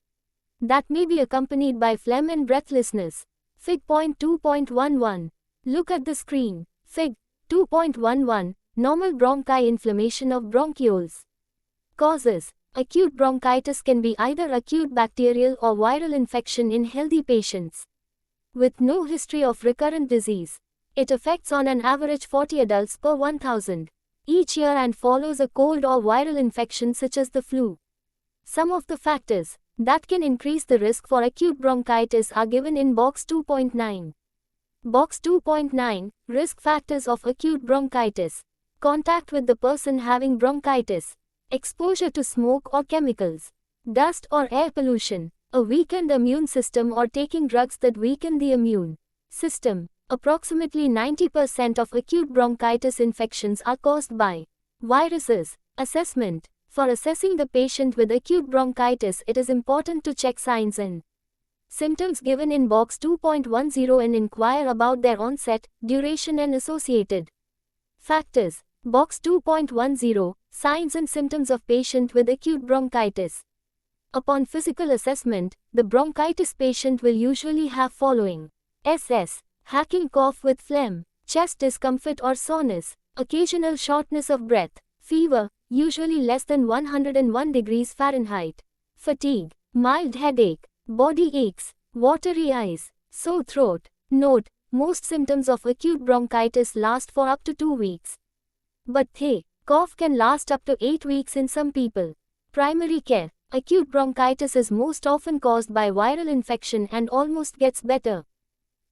that may be accompanied by phlegm and breathlessness. Fig. 2.11. Look at the screen. Fig. 2.11. Normal bronchi, inflammation of bronchioles. Causes. Acute bronchitis can be either acute bacterial or viral infection in healthy patients with no history of recurrent disease. It affects on an average 40 adults per 1,000 each year and follows a cold or viral infection such as the flu. Some of the factors that can increase the risk for acute bronchitis are given in Box 2.9. Box 2.9 Risk factors of acute bronchitis. Contact with the person having bronchitis. Exposure to smoke or chemicals, dust or air pollution, a weakened immune system or taking drugs that weaken the immune system. Approximately 90% of acute bronchitis infections are caused by viruses. Assessment. For assessing the patient with acute bronchitis, it is important to check signs and symptoms given in Box 2.10 and inquire about their onset, duration and associated factors. Box 2.10 Signs and symptoms of patient with acute bronchitis. Upon physical assessment, the bronchitis patient will usually have following: SS. Hacking cough with phlegm, chest discomfort or soreness, occasional shortness of breath, fever, usually less than 101 degrees Fahrenheit, fatigue, mild headache, body aches, watery eyes, sore throat. Note: most symptoms of acute bronchitis last for up to 2 weeks. But cough can last up to 8 weeks in some people. Primary care. Acute bronchitis is most often caused by viral infection and almost gets better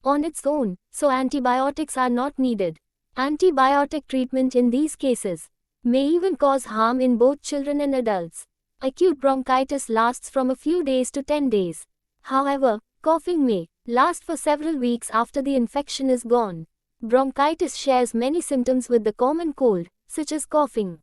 on its own, so antibiotics are not needed. Antibiotic treatment in these cases may even cause harm in both children and adults. Acute bronchitis lasts from a few days to 10 days. However, coughing may last for several weeks after the infection is gone. Bronchitis shares many symptoms with the common cold, such as coughing,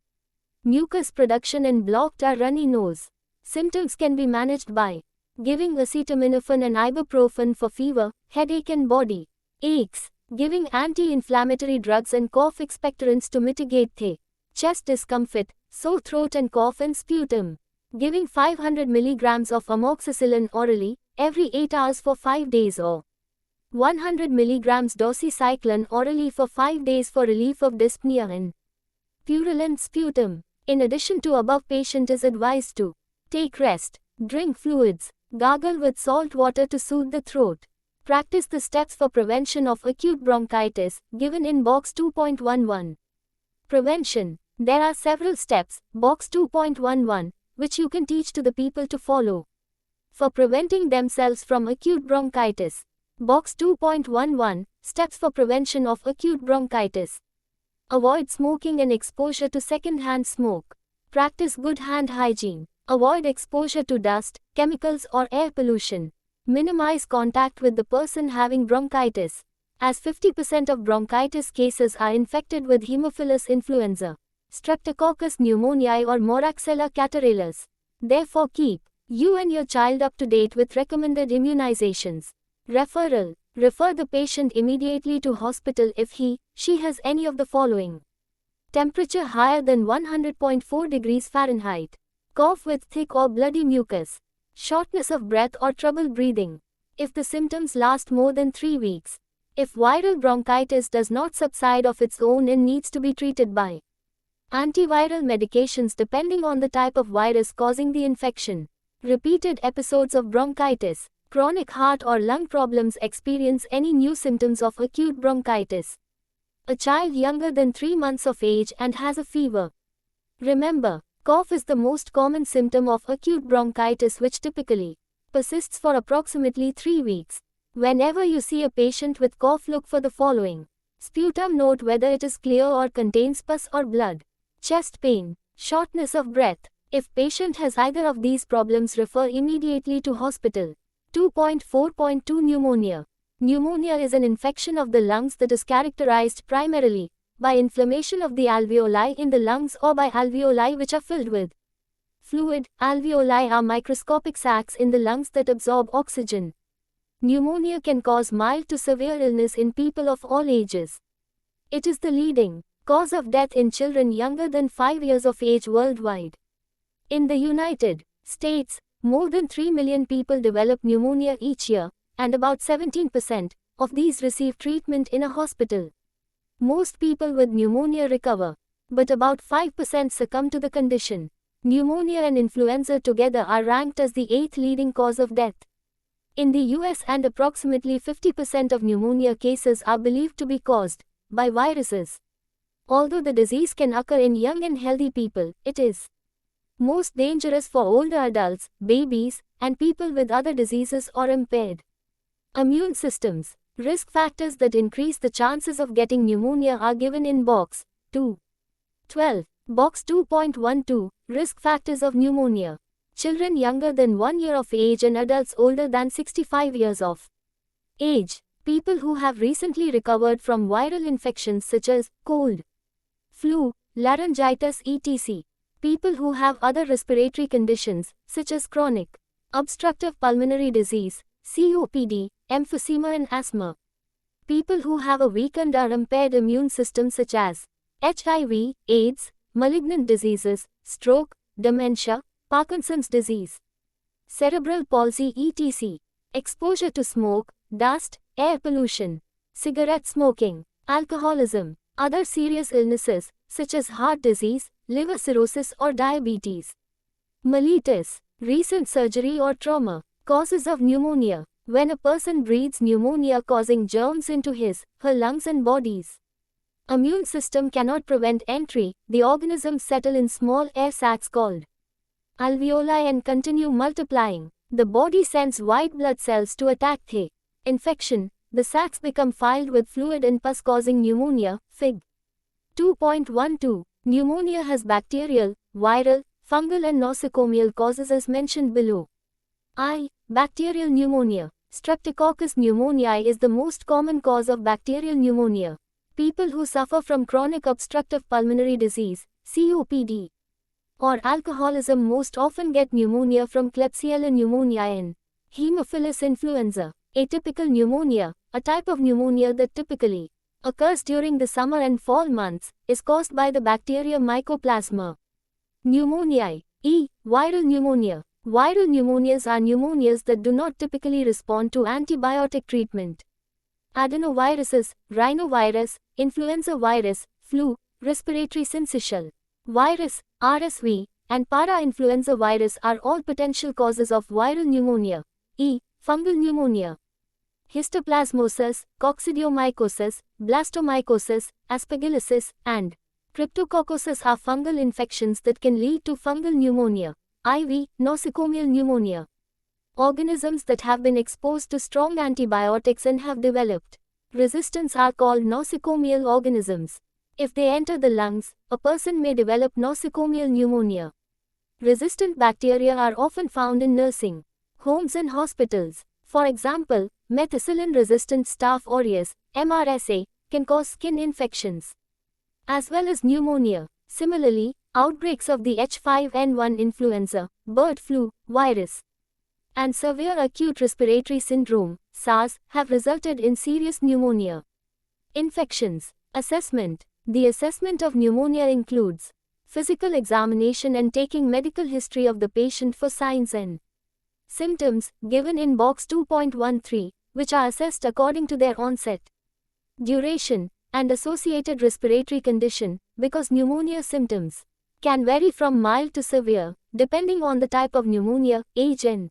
mucus production and blocked or runny nose. Symptoms can be managed by giving acetaminophen and ibuprofen for fever, headache and body aches, giving anti-inflammatory drugs and cough expectorants to mitigate chest discomfort, sore throat and cough and sputum, giving 500 mg of amoxicillin orally every 8 hours for 5 days or 100 mg doxycycline orally for 5 days for relief of dyspnea and purulent sputum. In addition to above, patient is advised to take rest, drink fluids, gargle with salt water to soothe the throat. Practice the steps for prevention of acute bronchitis, given in Box 2.11. Prevention. There are several steps, Box 2.11, which you can teach to the people to follow for preventing themselves from acute bronchitis. Box 2.11 Steps for prevention of acute bronchitis. Avoid smoking and exposure to second-hand smoke. Practice good hand hygiene. Avoid exposure to dust, chemicals or air pollution. Minimize contact with the person having bronchitis, as 50% of bronchitis cases are infected with Haemophilus influenza, Streptococcus pneumoniae or Moraxella catarrhalis. Therefore, keep you and your child up to date with recommended immunizations. Referral. Refer the patient immediately to hospital if she has any of the following: temperature higher than 100.4 degrees Fahrenheit, cough with thick or bloody mucus, shortness of breath or trouble breathing. If the symptoms last more than 3 weeks, if viral bronchitis does not subside of its own and needs to be treated by antiviral medications depending on the type of virus causing the infection. Repeated episodes of bronchitis, chronic heart or lung problems, experience any new symptoms of acute bronchitis. A child younger than 3 months of age and has a fever. Remember, cough is the most common symptom of acute bronchitis, which typically persists for approximately 3 weeks. Whenever you see a patient with cough, look for the following: sputum, note whether it is clear or contains pus or blood. Chest pain, shortness of breath. If patient has either of these problems, refer immediately to hospital. 2.4.2 Pneumonia. Pneumonia is an infection of the lungs that is characterized primarily by inflammation of the alveoli in the lungs or by alveoli which are filled with fluid. Alveoli are microscopic sacs in the lungs that absorb oxygen. Pneumonia can cause mild to severe illness in people of all ages. It is the leading cause of death in children younger than 5 years of age worldwide. In the United States, more than 3 million people develop pneumonia each year, and about 17% of these receive treatment in a hospital. Most people with pneumonia recover, but about 5% succumb to the condition. Pneumonia and influenza together are ranked as the 8th leading cause of death in the US, and approximately 50% of pneumonia cases are believed to be caused by viruses. Although the disease can occur in young and healthy people, it is most dangerous for older adults, babies, and people with other diseases or impaired immune systems. Risk factors that increase the chances of getting pneumonia are given in Box 2.12. Box 2.12, Risk factors of pneumonia. Children younger than 1 year of age and adults older than 65 years of age. People who have recently recovered from viral infections such as cold, flu, laryngitis etc. People who have other respiratory conditions such as chronic obstructive pulmonary disease, COPD, emphysema and asthma. People who have a weakened or impaired immune system such as HIV, AIDS, malignant diseases, stroke, dementia, Parkinson's disease, cerebral palsy etc. Exposure to smoke, dust, air pollution, cigarette smoking, alcoholism, other serious illnesses such as heart disease, liver cirrhosis or diabetes, mellitus, recent surgery or trauma. Causes of pneumonia. When a person breathes pneumonia causing germs into his/her lungs and body's immune system cannot prevent entry, the organisms settle in small air sacs called alveoli and continue multiplying. The body sends white blood cells to attack the infection. The sacs become filled with fluid and pus causing pneumonia. Fig. 2.12. Pneumonia has bacterial, viral, fungal and nosocomial causes as mentioned below. Bacterial pneumonia. Streptococcus pneumoniae is the most common cause of bacterial pneumonia. People who suffer from chronic obstructive pulmonary disease, COPD, or alcoholism most often get pneumonia from Klebsiella pneumoniae and Haemophilus influenza. Atypical pneumonia, a type of pneumonia that typically occurs during the summer and fall months, is caused by the bacteria Mycoplasma pneumoniae. Viral pneumonia. Viral pneumonias are pneumonias that do not typically respond to antibiotic treatment. Adenoviruses, rhinovirus, influenza virus, flu, respiratory syncytial virus, RSV, and para-influenza virus are all potential causes of viral pneumonia. Fungal pneumonia. Histoplasmosis, coccidiomycosis, blastomycosis, aspergillosis, and cryptococcosis are fungal infections that can lead to fungal pneumonia. Nosocomial pneumonia. Organisms that have been exposed to strong antibiotics and have developed resistance are called nosocomial organisms. If they enter the lungs, a person may develop nosocomial pneumonia. Resistant bacteria are often found in nursing homes and hospitals. For example, methicillin-resistant Staph aureus, MRSA, can cause skin infections as well as pneumonia. Similarly, outbreaks of the H5N1 influenza, bird flu, virus, and severe acute respiratory syndrome, SARS, have resulted in serious pneumonia. Infections. Assessment. The assessment of pneumonia includes physical examination and taking medical history of the patient for signs and symptoms, given in Box 2.13, which are assessed according to their onset, duration, and associated respiratory condition, because pneumonia symptoms can vary from mild to severe, depending on the type of pneumonia, age and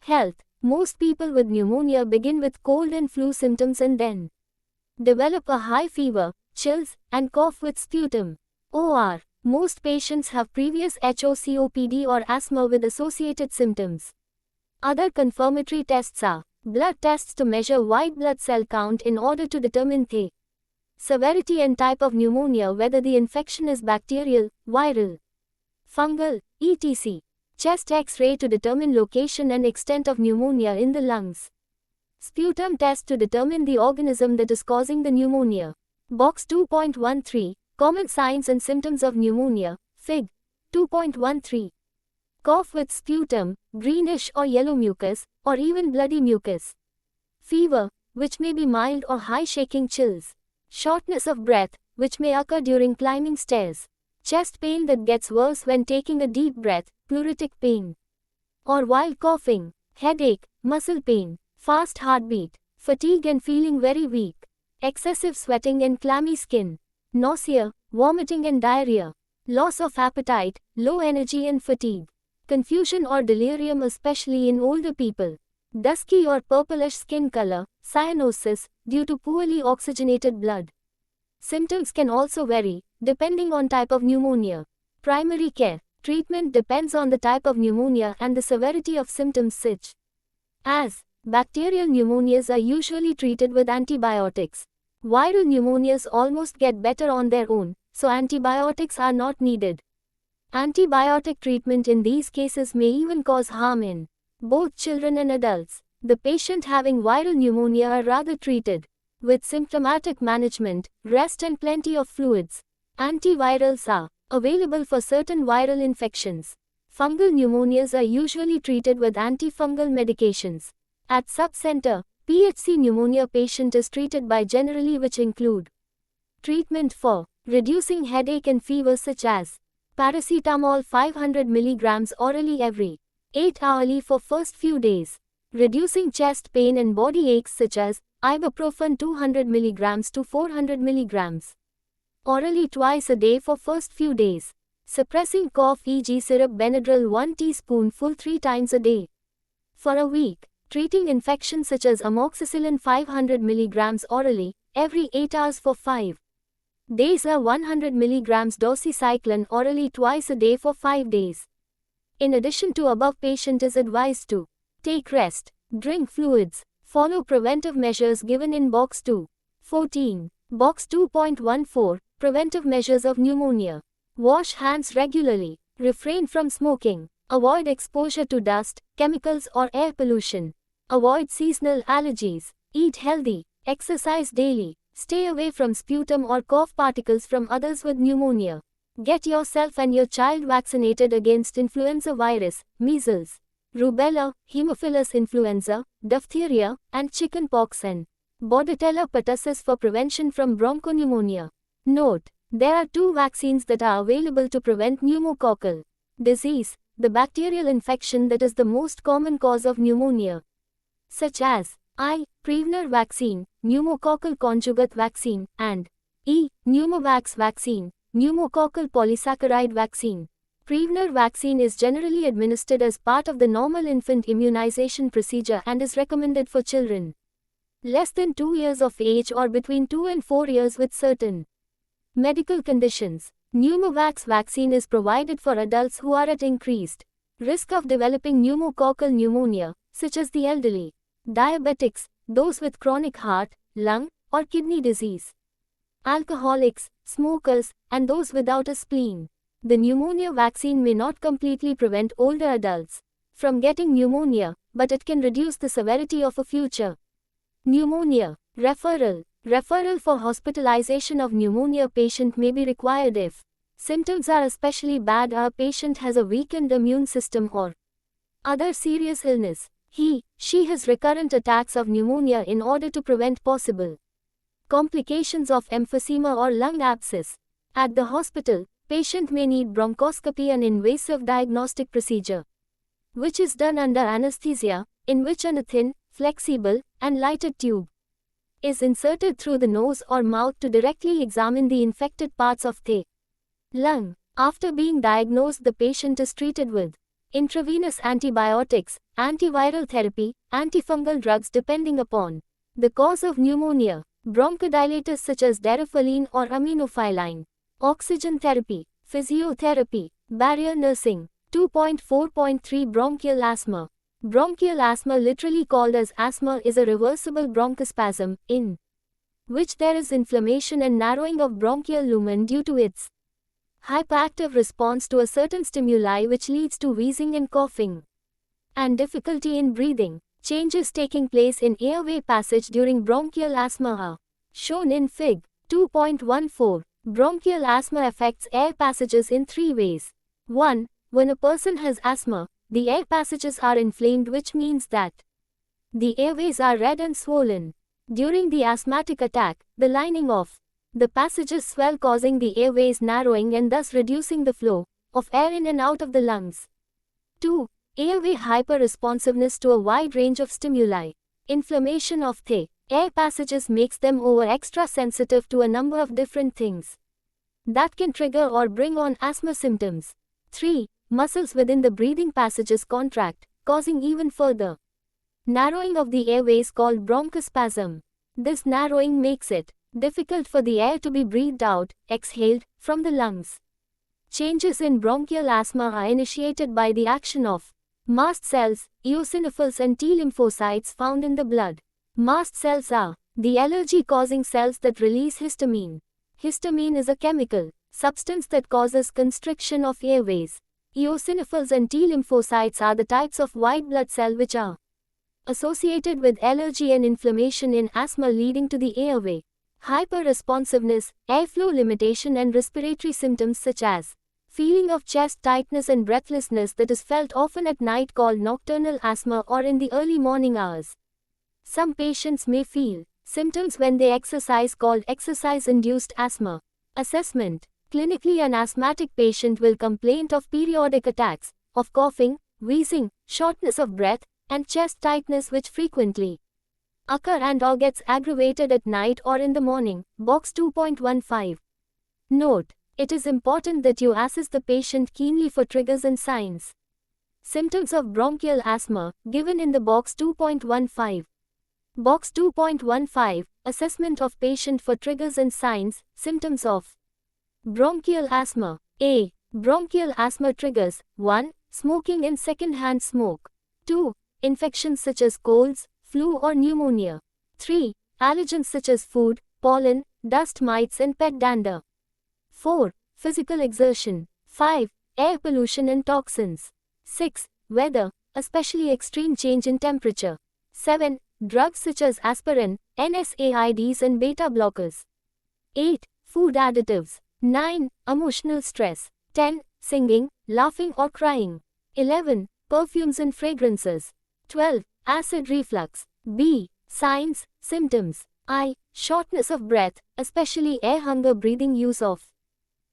health. Most people with pneumonia begin with cold and flu symptoms and then develop a high fever, chills, and cough with sputum. OR. Most patients have previous HOCOPD or asthma with associated symptoms. Other confirmatory tests are blood tests to measure white blood cell count in order to determine the severity and type of pneumonia, whether the infection is bacterial, viral, fungal, etc. Chest X-ray to determine location and extent of pneumonia in the lungs. Sputum test to determine the organism that is causing the pneumonia. Box 2.13, Common signs and symptoms of pneumonia, Fig. 2.13. Cough with sputum, greenish or yellow mucus, or even bloody mucus. Fever, which may be mild or high, shaking chills. Shortness of breath, which may occur during climbing stairs. Chest pain that gets worse when taking a deep breath, pleuritic pain, or while coughing. Headache, muscle pain, fast heartbeat, fatigue and feeling very weak. Excessive sweating and clammy skin. Nausea, vomiting and diarrhea. Loss of appetite, low energy and fatigue. Confusion or delirium, especially in older people. Dusky or purplish skin color, cyanosis, due to poorly oxygenated blood. Symptoms can also vary, depending on type of pneumonia. Primary care. Treatment depends on the type of pneumonia and the severity of symptoms such as bacterial pneumonias are usually treated with antibiotics. Viral pneumonias almost get better on their own, so antibiotics are not needed. Antibiotic treatment in these cases may even cause harm in both children and adults. The patient having viral pneumonia are rather treated with symptomatic management, rest and plenty of fluids. Antivirals are available for certain viral infections. Fungal pneumonias are usually treated with antifungal medications. At sub-center, PHC pneumonia patient is treated by generally which include treatment for reducing headache and fever such as paracetamol 500 mg orally every 8 hourly for first few days. Reducing chest pain and body aches such as ibuprofen 200 mg to 400 mg orally twice a day for first few days. Suppressing cough e.g. syrup Benadryl 1 teaspoonful 3 times a day for a week. Treating infections such as amoxicillin 500 mg orally every 8 hours for 5 days or 100 mg doxycycline orally twice a day for 5 days. In addition to above, patient is advised to take rest, drink fluids, follow preventive measures given in Box 2.14. Box 2.14, Preventive measures of pneumonia. Wash hands regularly, refrain from smoking, avoid exposure to dust, chemicals or air pollution, avoid seasonal allergies, eat healthy, exercise daily, stay away from sputum or cough particles from others with pneumonia. Get yourself and your child vaccinated against influenza virus, measles, rubella, Haemophilus influenza, diphtheria, and chickenpox and Bordetella pertussis for prevention from bronchopneumonia. Note: there are 2 vaccines that are available to prevent pneumococcal disease, the bacterial infection that is the most common cause of pneumonia, such as I. Prevnar vaccine, pneumococcal conjugate vaccine, and E. Pneumovax vaccine, pneumococcal polysaccharide vaccine. Prevnar vaccine is generally administered as part of the normal infant immunization procedure and is recommended for children less than 2 years of age or between 2 and 4 years with certain medical conditions. Pneumovax vaccine is provided for adults who are at increased risk of developing pneumococcal pneumonia, such as the elderly, diabetics, those with chronic heart, lung, or kidney disease, alcoholics, smokers, and those without a spleen. The pneumonia vaccine may not completely prevent older adults from getting pneumonia, but it can reduce the severity of a future pneumonia. Referral. Referral for hospitalization of pneumonia patient may be required if symptoms are especially bad or a patient has a weakened immune system or other serious illness. She has recurrent attacks of pneumonia in order to prevent possible complications of emphysema or lung abscess. At the hospital, patient may need bronchoscopy, an invasive diagnostic procedure, which is done under anesthesia, in which a thin, flexible, and lighted tube is inserted through the nose or mouth to directly examine the infected parts of the lung. After being diagnosed, the patient is treated with intravenous antibiotics, antiviral therapy, antifungal drugs depending upon the cause of pneumonia, bronchodilators such as darafiline or aminophylline, oxygen therapy, physiotherapy, barrier nursing. 2.4.3 Bronchial asthma. Bronchial asthma, literally called as asthma, is a reversible bronchospasm, in which there is inflammation and narrowing of bronchial lumen due to its hyperactive response to a certain stimuli, which leads to wheezing and coughing, and difficulty in breathing. Changes taking place in airway passage during bronchial asthma are shown in Fig. 2.14. Bronchial asthma affects air passages in 3 ways. 1. When a person has asthma, the air passages are inflamed, which means that the airways are red and swollen. During the asthmatic attack, the lining of the passages swell, causing the airways narrowing and thus reducing the flow of air in and out of the lungs. 2. Airway hyperresponsiveness to a wide range of stimuli. Inflammation of the air passages makes them extra sensitive to a number of different things that can trigger or bring on asthma symptoms. 3. Muscles within the breathing passages contract, causing even further Narrowing of the airways called bronchospasm. This narrowing makes it difficult for the air to be breathed out, exhaled, from the lungs. Changes in bronchial asthma are initiated by the action of mast cells, eosinophils and T lymphocytes found in the blood. Mast cells are the allergy-causing cells that release histamine. Histamine is a chemical substance that causes constriction of airways. Eosinophils and T lymphocytes are the types of white blood cell which are associated with allergy and inflammation in asthma, leading to the airway hyperresponsiveness, airflow limitation and respiratory symptoms such as feeling of chest tightness and breathlessness that is felt often at night called nocturnal asthma or in the early morning hours. Some patients may feel symptoms when they exercise called exercise-induced asthma. Assessment. Clinically, an asthmatic patient will complain of periodic attacks of coughing, wheezing, shortness of breath, and chest tightness which frequently occur and/or gets aggravated at night or in the morning. Box 2.15. Note: it is important that you assess the patient keenly for triggers and signs. Symptoms of bronchial asthma, given in the box 2.15. Box 2.15, assessment of patient for triggers and signs, symptoms of bronchial asthma. A. Bronchial asthma triggers: 1. Smoking and second-hand smoke. 2. Infections such as colds, flu or pneumonia. 3. Allergens such as food, pollen, dust mites and pet dander. 4. Physical exertion. 5. Air pollution and toxins. 6. Weather, especially extreme change in temperature. 7. Drugs such as aspirin, NSAIDs and beta blockers. 8. Food additives. 9. Emotional stress. 10. Singing, laughing or crying. 11. Perfumes and fragrances. 12. Acid reflux. B. Signs, symptoms. I. Shortness of breath, especially air hunger, breathing, use of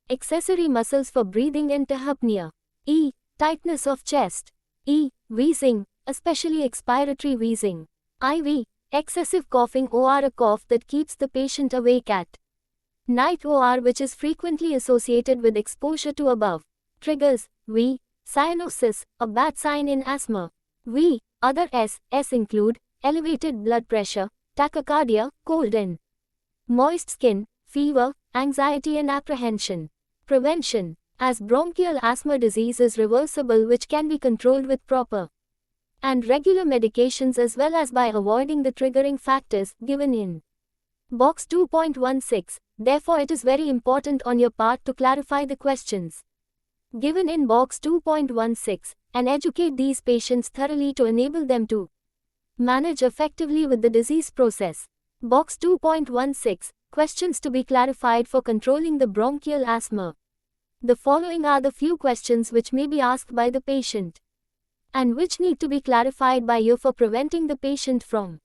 accessory muscles for breathing and tachypnea. E. Tightness of chest. E. Wheezing, especially expiratory wheezing. IV. Excessive coughing or a cough that keeps the patient awake at night or which is frequently associated with exposure to above triggers. V. Cyanosis, a bad sign in asthma. V. Other S include elevated blood pressure, tachycardia, cold and moist skin, fever, anxiety and apprehension. Prevention. As bronchial asthma disease is reversible, which can be controlled with proper and regular medications as well as by avoiding the triggering factors given in box 2.16. Therefore, it is very important on your part to clarify the questions given in box 2.16 and educate these patients thoroughly to enable them to manage effectively with the disease process. Box 2.16. Questions to be clarified for controlling the bronchial asthma. The following are the few questions which may be asked by the patient and which need to be clarified by you for preventing the patient from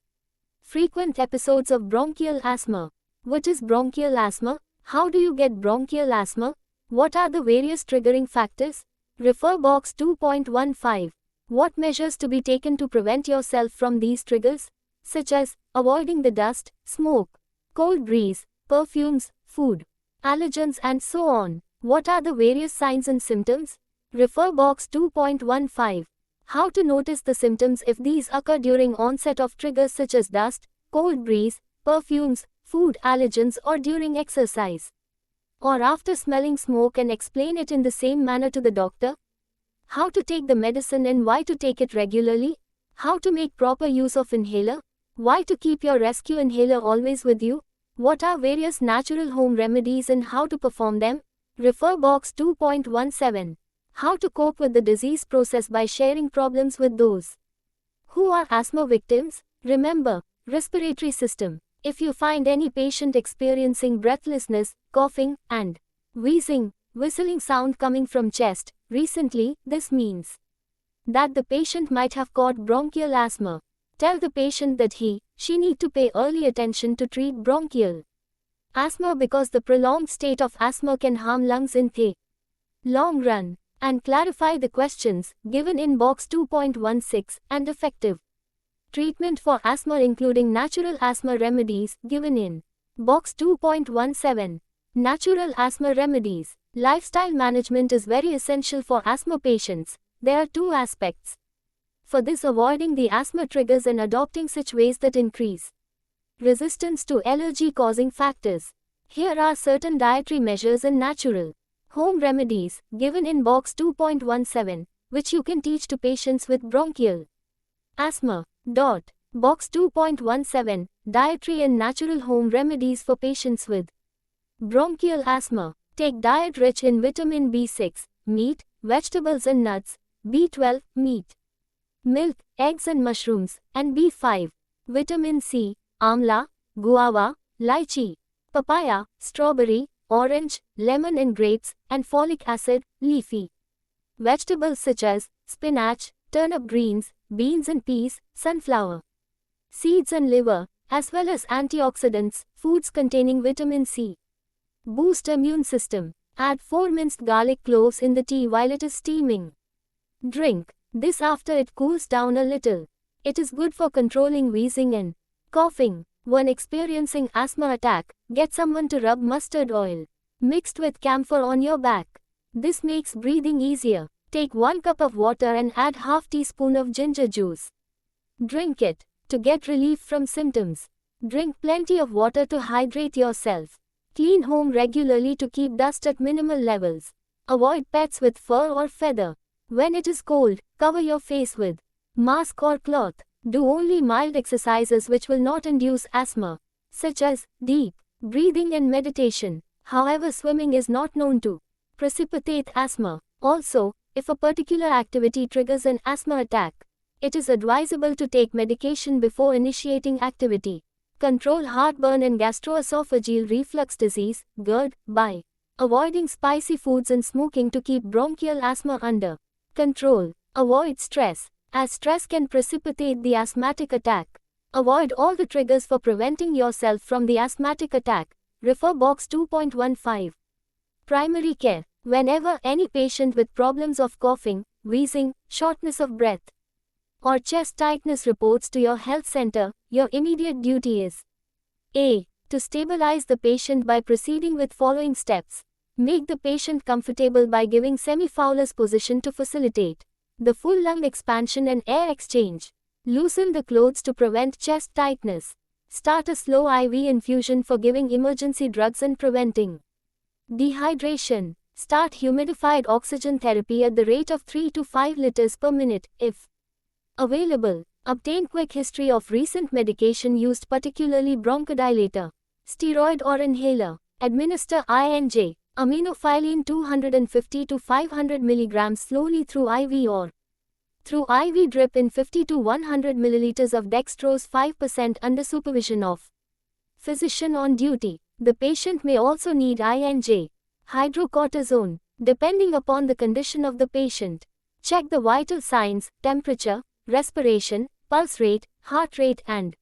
frequent episodes of bronchial asthma. What is bronchial asthma? How do you get bronchial asthma? What are the various triggering factors? Refer box 2.15. What measures to be taken to prevent yourself from these triggers, such as avoiding the dust, smoke, cold breeze, perfumes, food, allergens and so on. What are the various signs and symptoms? Refer box 2.15. How to notice the symptoms if these occur during onset of triggers such as dust, cold breeze, perfumes, food allergens or during exercise, or after smelling smoke, and explain it in the same manner to the doctor. How to take the medicine and why to take it regularly. How to make proper use of inhaler. Why to keep your rescue inhaler always with you. What are various natural home remedies and how to perform them. Refer box 2.17. How to cope with the disease process by sharing problems with those who are asthma victims. Remember, respiratory system. If you find any patient experiencing breathlessness, coughing, and wheezing, whistling sound coming from chest recently, this means that the patient might have caught bronchial asthma. Tell the patient that she need to pay early attention to treat bronchial asthma because the prolonged state of asthma can harm lungs in the long run. And clarify the questions given in box 2.16 and effective treatment for asthma including natural asthma remedies given in box 2.17. Natural asthma remedies. Lifestyle management is very essential for asthma patients. There are two aspects. For this, avoiding the asthma triggers and adopting such ways that increase resistance to allergy-causing factors. Here are certain dietary measures and natural home remedies given in Box 2.17, which you can teach to patients with bronchial asthma. Box 2.17, Dietary and Natural Home Remedies for Patients with Bronchial Asthma. Take diet rich in vitamin B6, meat, vegetables and nuts, B12, meat, milk, eggs and mushrooms, and B5, vitamin C, amla, guava, lychee, papaya, strawberry, orange, lemon and grapes, and folic acid, leafy vegetables such as spinach, turnip greens, beans and peas, sunflower seeds and liver, as well as antioxidants, foods containing vitamin C. Boost immune system. Add 4 minced garlic cloves in the tea while it is steaming. Drink this after it cools down a little. It is good for controlling wheezing and coughing. When experiencing asthma attack, get someone to rub mustard oil mixed with camphor on your back. This makes breathing easier. Take 1 cup of water and add half teaspoon of ginger juice. Drink it to get relief from symptoms. Drink plenty of water to hydrate yourself. Clean home regularly to keep dust at minimal levels. Avoid pets with fur or feather. When it is cold, cover your face with mask or cloth. Do only mild exercises which will not induce asthma, such as deep breathing and meditation. However, swimming is not known to precipitate asthma. Also, if a particular activity triggers an asthma attack, it is advisable to take medication before initiating activity. Control heartburn and gastroesophageal reflux disease, GERD, by avoiding spicy foods and smoking to keep bronchial asthma under control. Avoid stress, as stress can precipitate the asthmatic attack. Avoid all the triggers for preventing yourself from the asthmatic attack. Refer Box 2.15. Primary care. Whenever any patient with problems of coughing, wheezing, shortness of breath, or chest tightness reports to your health center, your immediate duty is A. To stabilize the patient by proceeding with following steps. Make the patient comfortable by giving semi-Fowler's position to facilitate the full lung expansion and air exchange. Loosen the clothes to prevent chest tightness. Start a slow IV infusion for giving emergency drugs and preventing dehydration. Start humidified oxygen therapy at the rate of 3 to 5 liters per minute, if available. Obtain quick history of recent medication used, particularly bronchodilator, steroid or inhaler. Administer INJ, aminophylline 250 to 500 mg slowly through IV or through IV drip in 50 to 100 ml of dextrose 5% under supervision of physician on duty. The patient may also need INJ, hydrocortisone, depending upon the condition of the patient. Check the vital signs, temperature, respiration, pulse rate, heart rate and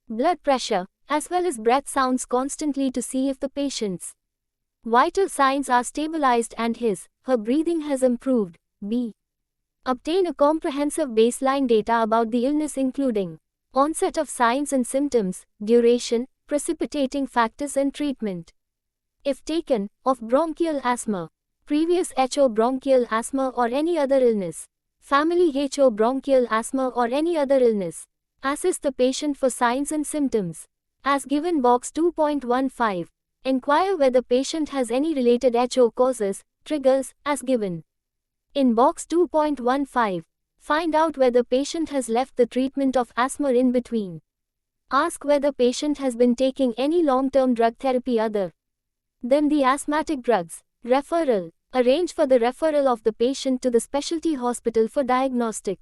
blood pressure, as well as breath sounds constantly to see if the patient's vital signs are stabilized and her breathing has improved. B. Obtain a comprehensive baseline data about the illness, including onset of signs and symptoms, duration, precipitating factors and treatment, if taken, of bronchial asthma, previous HO bronchial asthma or any other illness, family HO bronchial asthma or any other illness. Assess the patient for signs and symptoms. As given Box 2.15. Inquire whether patient has any related HO causes, triggers, as given in Box 2.15. Find out whether patient has left the treatment of asthma in between. Ask whether patient has been taking any long-term drug therapy other than the asthmatic drugs. Referral. Arrange for the referral of the patient to the specialty hospital for diagnostic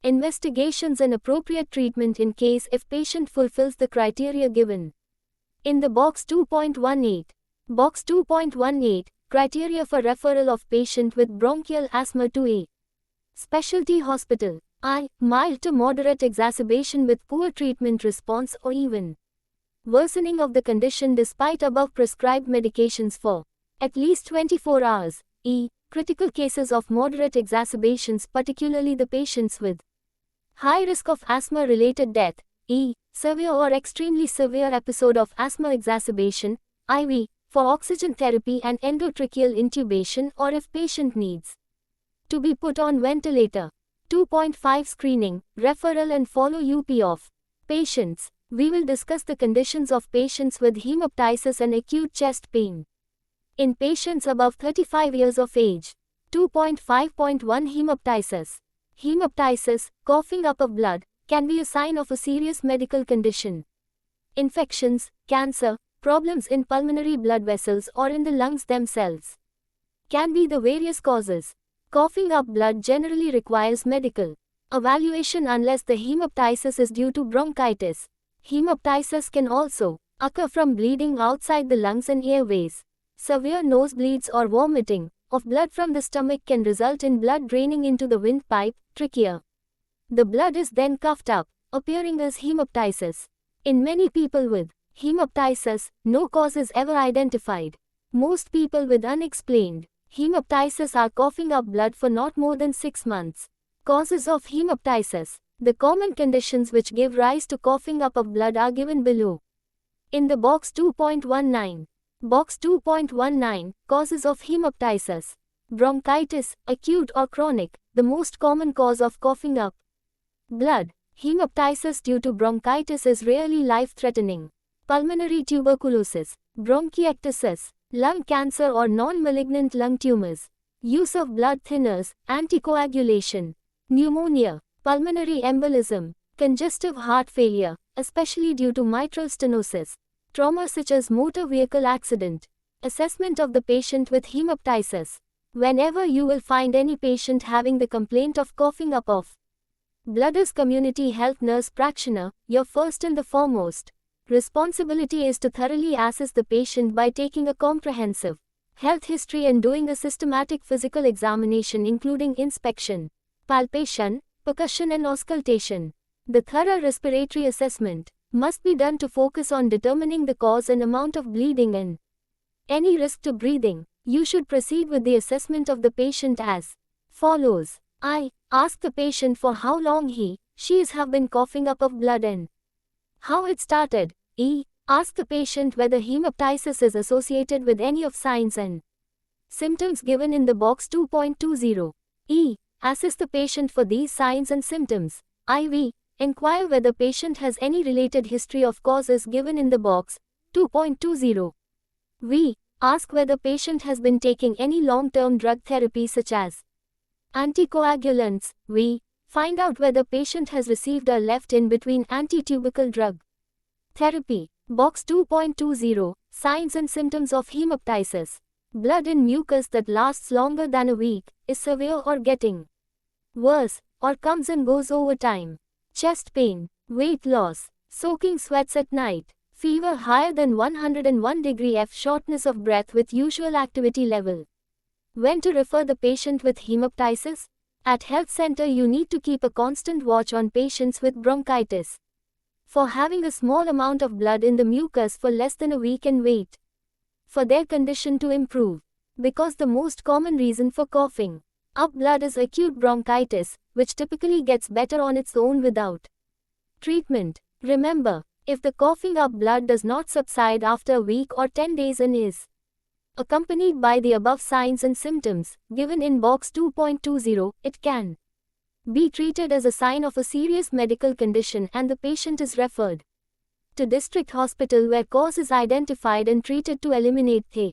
investigations and appropriate treatment in case if patient fulfills the criteria given in the Box 2.18. Box 2.18. Criteria for referral of patient with bronchial asthma to a specialty hospital. I. Mild to moderate exacerbation with poor treatment response or even worsening of the condition despite above prescribed medications for at least 24 hours. E. Critical cases of moderate exacerbations, particularly the patients with high risk of asthma-related death. E. Severe or extremely severe episode of asthma exacerbation, IV, for oxygen therapy and endotracheal intubation or if patient needs to be put on ventilator. 2.5 Screening, referral and follow-up of patients. We will discuss the conditions of patients with hemoptysis and acute chest pain. In patients above 35 years of age. 2.5.1 Hemoptysis. Hemoptysis, coughing up of blood, can be a sign of a serious medical condition. Infections, cancer, problems in pulmonary blood vessels or in the lungs themselves can be the various causes. Coughing up blood generally requires medical evaluation unless the hemoptysis is due to bronchitis. Hemoptysis can also occur from bleeding outside the lungs and airways. Severe nosebleeds or vomiting of blood from the stomach can result in blood draining into the windpipe, trachea. The blood is then coughed up, appearing as hemoptysis. In many people with hemoptysis, no cause is ever identified. Most people with unexplained hemoptysis are coughing up blood for not more than 6 months. Causes of hemoptysis. The common conditions which give rise to coughing up of blood are given below. In the box 2.19. Box 2.19, Causes of hemoptysis. Bronchitis, acute or chronic, the most common cause of coughing up blood. Hemoptysis due to bronchitis is rarely life-threatening. Pulmonary tuberculosis, bronchiectasis, lung cancer or non-malignant lung tumors. Use of blood thinners, anticoagulation. Pneumonia, pulmonary embolism, congestive heart failure, especially due to mitral stenosis. Trauma such as motor vehicle accident. Assessment of the patient with hemoptysis. Whenever you will find any patient having the complaint of coughing up of blood as community health nurse practitioner, your first and the foremost responsibility is to thoroughly assess the patient by taking a comprehensive health history and doing a systematic physical examination including inspection, palpation, percussion and auscultation. The thorough respiratory assessment must be done to focus on determining the cause and amount of bleeding and any risk to breathing. You should proceed with the assessment of the patient as follows. I. Ask the patient for how long she have been coughing up of blood and how it started. E. Ask the patient whether hemoptysis is associated with any of signs and symptoms given in the box 2.20. E. Assess the patient for these signs and symptoms. IV. Inquire whether patient has any related history of causes given in the box 2.20. V. Ask whether patient has been taking any long-term drug therapy such as anticoagulants. V. Find out whether patient has received a left-in between antitubercle drug therapy. Box 2.20, Signs and symptoms of hemoptysis. Blood in mucus that lasts longer than a week, is severe or getting worse, or comes and goes over time. Chest pain, weight loss, soaking sweats at night, fever higher than 101 degree F, shortness of breath with usual activity level. When to refer the patient with hemoptysis? At health center you need to keep a constant watch on patients with bronchitis for having a small amount of blood in the mucus for less than a week and wait for their condition to improve. Because the most common reason for coughing up blood is acute bronchitis, which typically gets better on its own without treatment. Remember, if the coughing up blood does not subside after a week or 10 days and is accompanied by the above signs and symptoms given in box 2.20, it can be treated as a sign of a serious medical condition and the patient is referred to district hospital where cause is identified and treated to eliminate the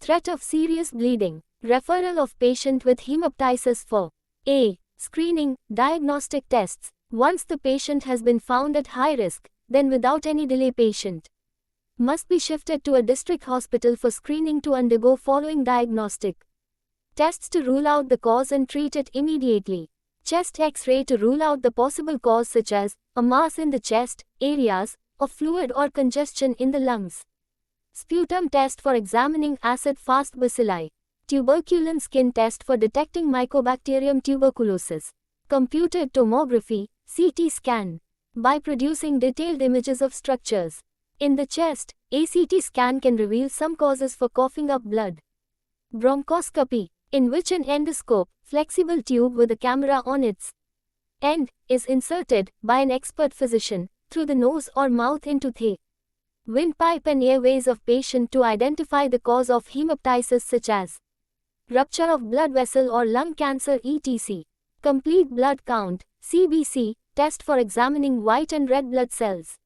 threat of serious bleeding. Referral of patient with hemoptysis for A. Screening, diagnostic tests. Once the patient has been found at high risk, then without any delay patient must be shifted to a district hospital for screening to undergo following diagnostic tests to rule out the cause and treat it immediately. Chest X-ray to rule out the possible cause such as a mass in the chest, areas of fluid or congestion in the lungs. Sputum test for examining acid-fast bacilli. Tuberculin skin test for detecting Mycobacterium tuberculosis. Computed tomography, CT scan. By producing detailed images of structures in the chest, a CT scan can reveal some causes for coughing up blood. Bronchoscopy, in which an endoscope, flexible tube with a camera on its end, is inserted by an expert physician through the nose or mouth into the windpipe and airways of patient to identify the cause of hemoptysis such as rupture of blood vessel or lung cancer etc. Complete blood count, CBC, test for examining white and red blood cells,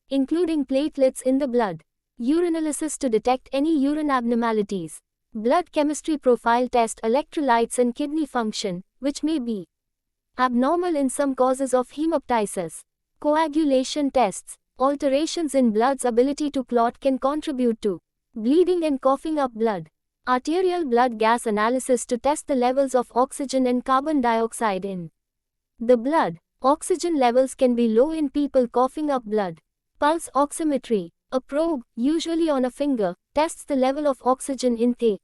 including platelets in the blood. Urinalysis to detect any urine abnormalities. Blood chemistry profile test electrolytes and kidney function, which may be abnormal in some causes of hemoptysis. Coagulation tests. Alterations in blood's ability to clot can contribute to bleeding and coughing up blood. Arterial blood gas analysis to test the levels of oxygen and carbon dioxide in the blood. Oxygen levels can be low in people coughing up blood. Pulse oximetry. A probe, usually on a finger, tests the level of oxygen in the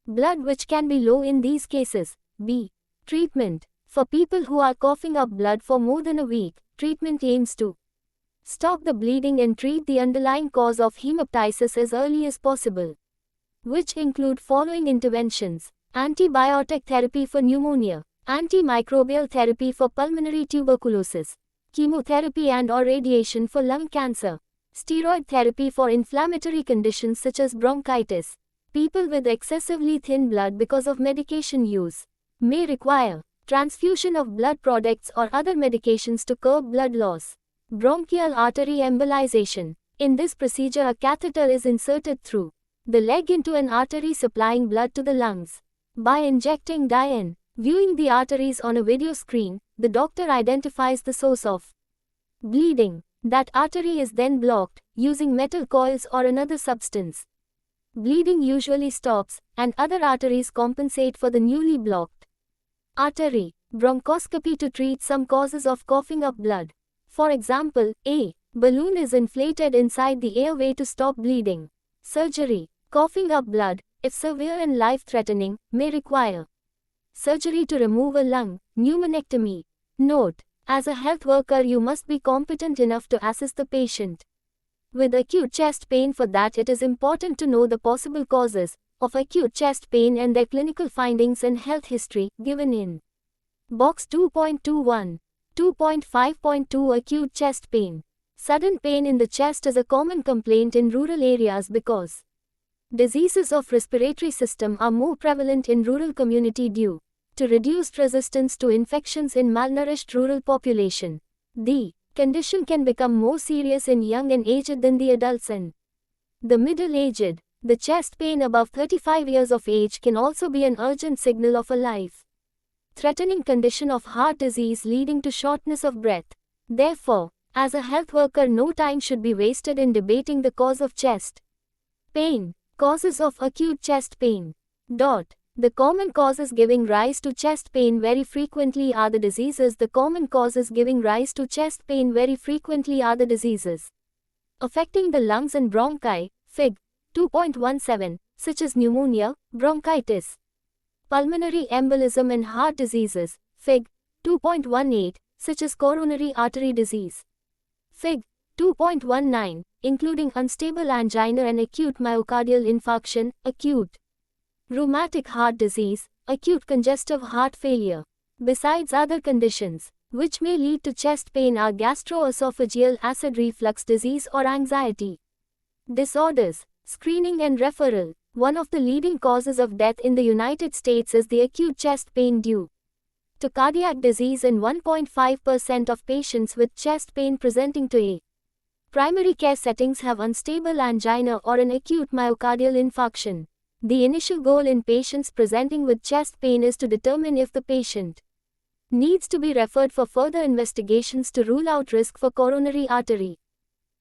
blood, which can be low in these cases. B. Treatment. For people who are coughing up blood for more than a week, treatment aims to stop the bleeding and treat the underlying cause of hemoptysis as early as possible, which include following interventions: antibiotic therapy for pneumonia, antimicrobial therapy for pulmonary tuberculosis, chemotherapy and/or radiation for lung cancer, steroid therapy for inflammatory conditions such as bronchitis. People with excessively thin blood because of medication use may require transfusion of blood products or other medications to curb blood loss. Bronchial artery embolization. In this procedure, a catheter is inserted through the leg into an artery supplying blood to the lungs. By injecting dye and viewing the arteries on a video screen, the doctor identifies the source of bleeding. That artery is then blocked, using metal coils or another substance. Bleeding usually stops, and other arteries compensate for the newly blocked artery. Bronchoscopy to treat some causes of coughing up blood. For example, a balloon is inflated inside the airway to stop bleeding. Surgery. Coughing up blood, if severe and life-threatening, may require surgery to remove a lung, pneumonectomy. Note: as a health worker, you must be competent enough to assist the patient with acute chest pain. For that, it is important to know the possible causes of acute chest pain and their clinical findings and health history, given in Box 2.21. 2.5.2 Acute chest pain. Sudden pain in the chest is a common complaint in rural areas because diseases of respiratory system are more prevalent in rural community due to reduced resistance to infections in malnourished rural population. The condition can become more serious in young and aged than the adults and the middle-aged. The chest pain above 35 years of age can also be an urgent signal of a life-threatening condition of heart disease leading to shortness of breath. Therefore, as a health worker, no time should be wasted in debating the cause of chest pain. Causes of acute chest pain. The common causes giving rise to chest pain very frequently are the diseases. The common causes giving rise to chest pain very frequently are the diseases affecting the lungs and bronchi, Fig. 2.17, such as pneumonia, bronchitis, pulmonary embolism and heart diseases, Fig. 2.18, such as coronary artery disease, Fig. 2.19, including unstable angina and acute myocardial infarction, acute rheumatic heart disease, acute congestive heart failure. Besides other conditions, which may lead to chest pain, are gastroesophageal acid reflux disease or anxiety disorders. Screening and referral. One of the leading causes of death in the United States is the acute chest pain due to cardiac disease, and 1.5% of patients with chest pain presenting to a primary care settings have unstable angina or an acute myocardial infarction. The initial goal in patients presenting with chest pain is to determine if the patient needs to be referred for further investigations to rule out risk for coronary artery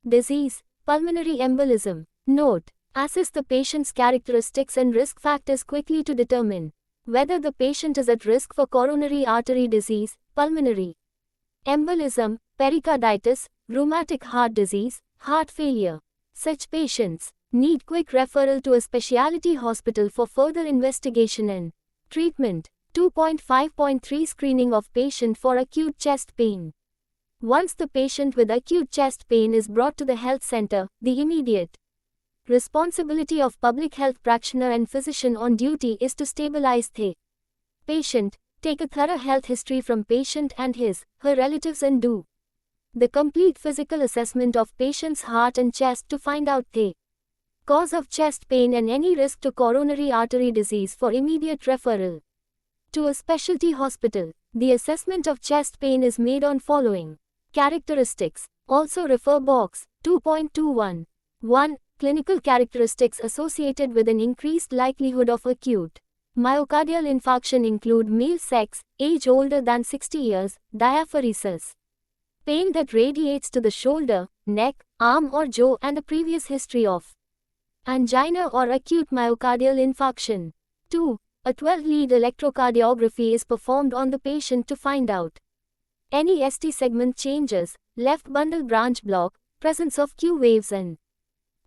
disease. Pulmonary embolism. Note: assess the patient's characteristics and risk factors quickly to determine whether the patient is at risk for coronary artery disease, pulmonary embolism, pericarditis, rheumatic heart disease, heart failure. Such patients need quick referral to a specialty hospital for further investigation and treatment. 2.5.3 Screening of patient for acute chest pain. Once the patient with acute chest pain is brought to the health center, the immediate responsibility of public health practitioner and physician on duty is to stabilize the patient, take a thorough health history from patient and her relatives, and do the complete physical assessment of patient's heart and chest to find out the cause of chest pain and any risk to coronary artery disease for immediate referral to a specialty hospital. The assessment of chest pain is made on following characteristics. Also refer box 2.21. 1. Clinical characteristics associated with an increased likelihood of acute myocardial infarction include male sex, age older than 60 years, diaphoresis, pain that radiates to the shoulder, neck, arm or jaw and a previous history of angina or acute myocardial infarction. 2. A 12-lead electrocardiography is performed on the patient to find out any ST segment changes, left bundle branch block, presence of Q waves and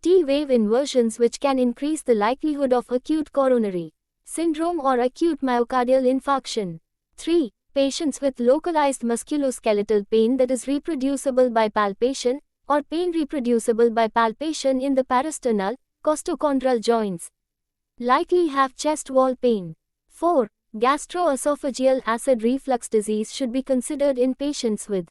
T wave inversions which can increase the likelihood of acute coronary syndrome or acute myocardial infarction. 3. Patients with localized musculoskeletal pain that is reproducible by palpation, or pain reproducible by palpation in the parasternal, costochondral joints, likely have chest wall pain. 4. Gastroesophageal acid reflux disease should be considered in patients with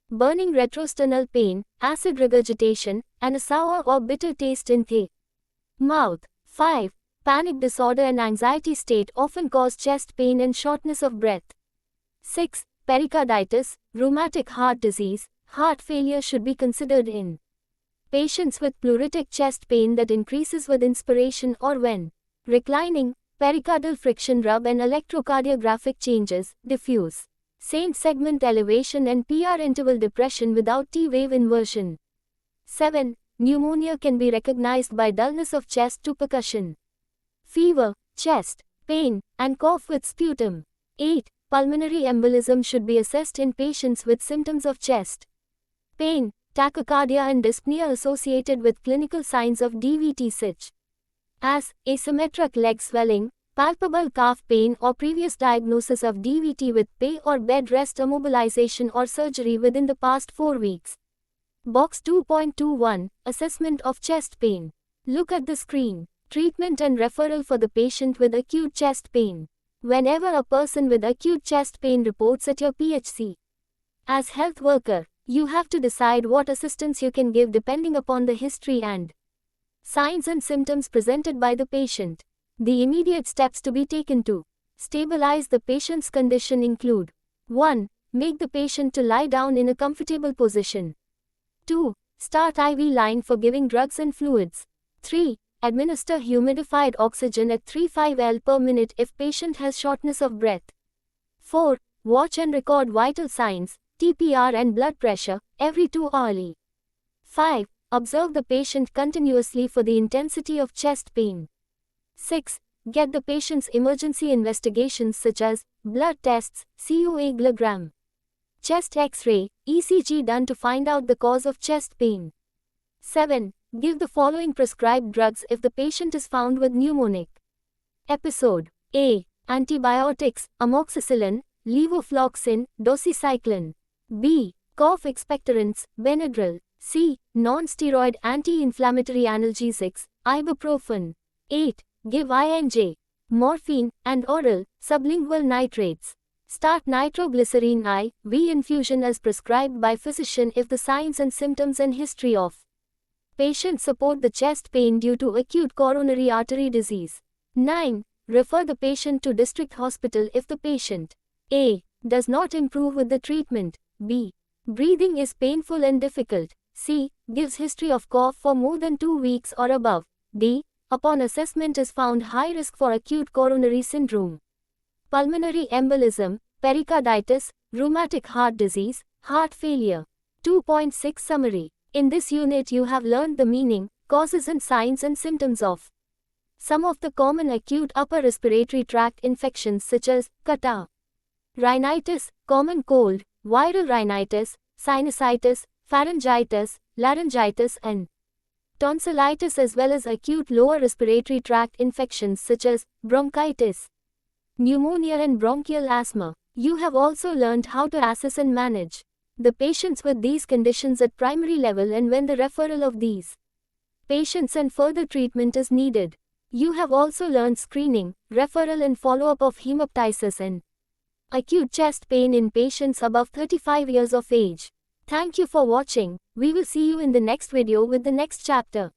burning retrosternal pain, acid regurgitation, and a sour or bitter taste in the mouth. 5. Panic disorder and anxiety state often cause chest pain and shortness of breath. 6. Pericarditis, rheumatic heart disease, heart failure should be considered in patients with pleuritic chest pain that increases with inspiration or when reclining, pericardial friction rub and electrocardiographic changes, diffuse Saint segment elevation and PR interval depression without T wave inversion. 7. Pneumonia can be recognized by dullness of chest to percussion, fever, chest pain, and cough with sputum. 8. Pulmonary embolism should be assessed in patients with symptoms of chest pain, tachycardia and dyspnea associated with clinical signs of DVT such as asymmetric leg swelling, palpable calf pain or previous diagnosis of DVT with PA or bed rest immobilization or surgery within the past 4 weeks. Box 2.21, Assessment of chest pain. Look at the screen. Treatment and referral for the patient with acute chest pain. Whenever a person with acute chest pain reports at your PHC, as health worker, you have to decide what assistance you can give depending upon the history and signs and symptoms presented by the patient. The immediate steps to be taken to stabilize the patient's condition include: 1. Make the patient to lie down in a comfortable position. 2. Start IV line for giving drugs and fluids. 3. Administer humidified oxygen at 3.5 L per minute if patient has shortness of breath. 4. Watch and record vital signs, TPR and blood pressure, every 2 hours. 5. Observe the patient continuously for the intensity of chest pain. 6. Get the patient's emergency investigations such as blood tests, coagulograph, chest X-ray, ECG done to find out the cause of chest pain. 7. Give the following prescribed drugs if the patient is found with pneumonic episode. A. Antibiotics, amoxicillin, levofloxacin, doxycycline. B. Cough expectorants, Benadryl. C. Non-steroid anti-inflammatory analgesics, ibuprofen. 8. Give INJ, morphine, and oral, sublingual nitrates. Start nitroglycerine IV infusion as prescribed by physician if the signs and symptoms and history of patient support the chest pain due to acute coronary artery disease. 9. Refer the patient to district hospital if the patient A. Does not improve with the treatment. B. Breathing is painful and difficult. C. Gives history of cough for more than 2 weeks or above. D. Upon assessment is found high risk for acute coronary syndrome, pulmonary embolism, pericarditis, rheumatic heart disease, heart failure. 2.6 Summary. In this unit you have learned the meaning, causes and signs and symptoms of some of the common acute upper respiratory tract infections such as catarrh, rhinitis, common cold, viral rhinitis, sinusitis, pharyngitis, laryngitis and tonsillitis, as well as acute lower respiratory tract infections such as bronchitis, pneumonia and bronchial asthma. You have also learned how to assess and manage the patients with these conditions at primary level and when the referral of these patients and further treatment is needed. You have also learned screening, referral and follow-up of hemoptysis and acute chest pain in patients above 35 years of age. Thank you for watching. We will see you in the next video with the next chapter.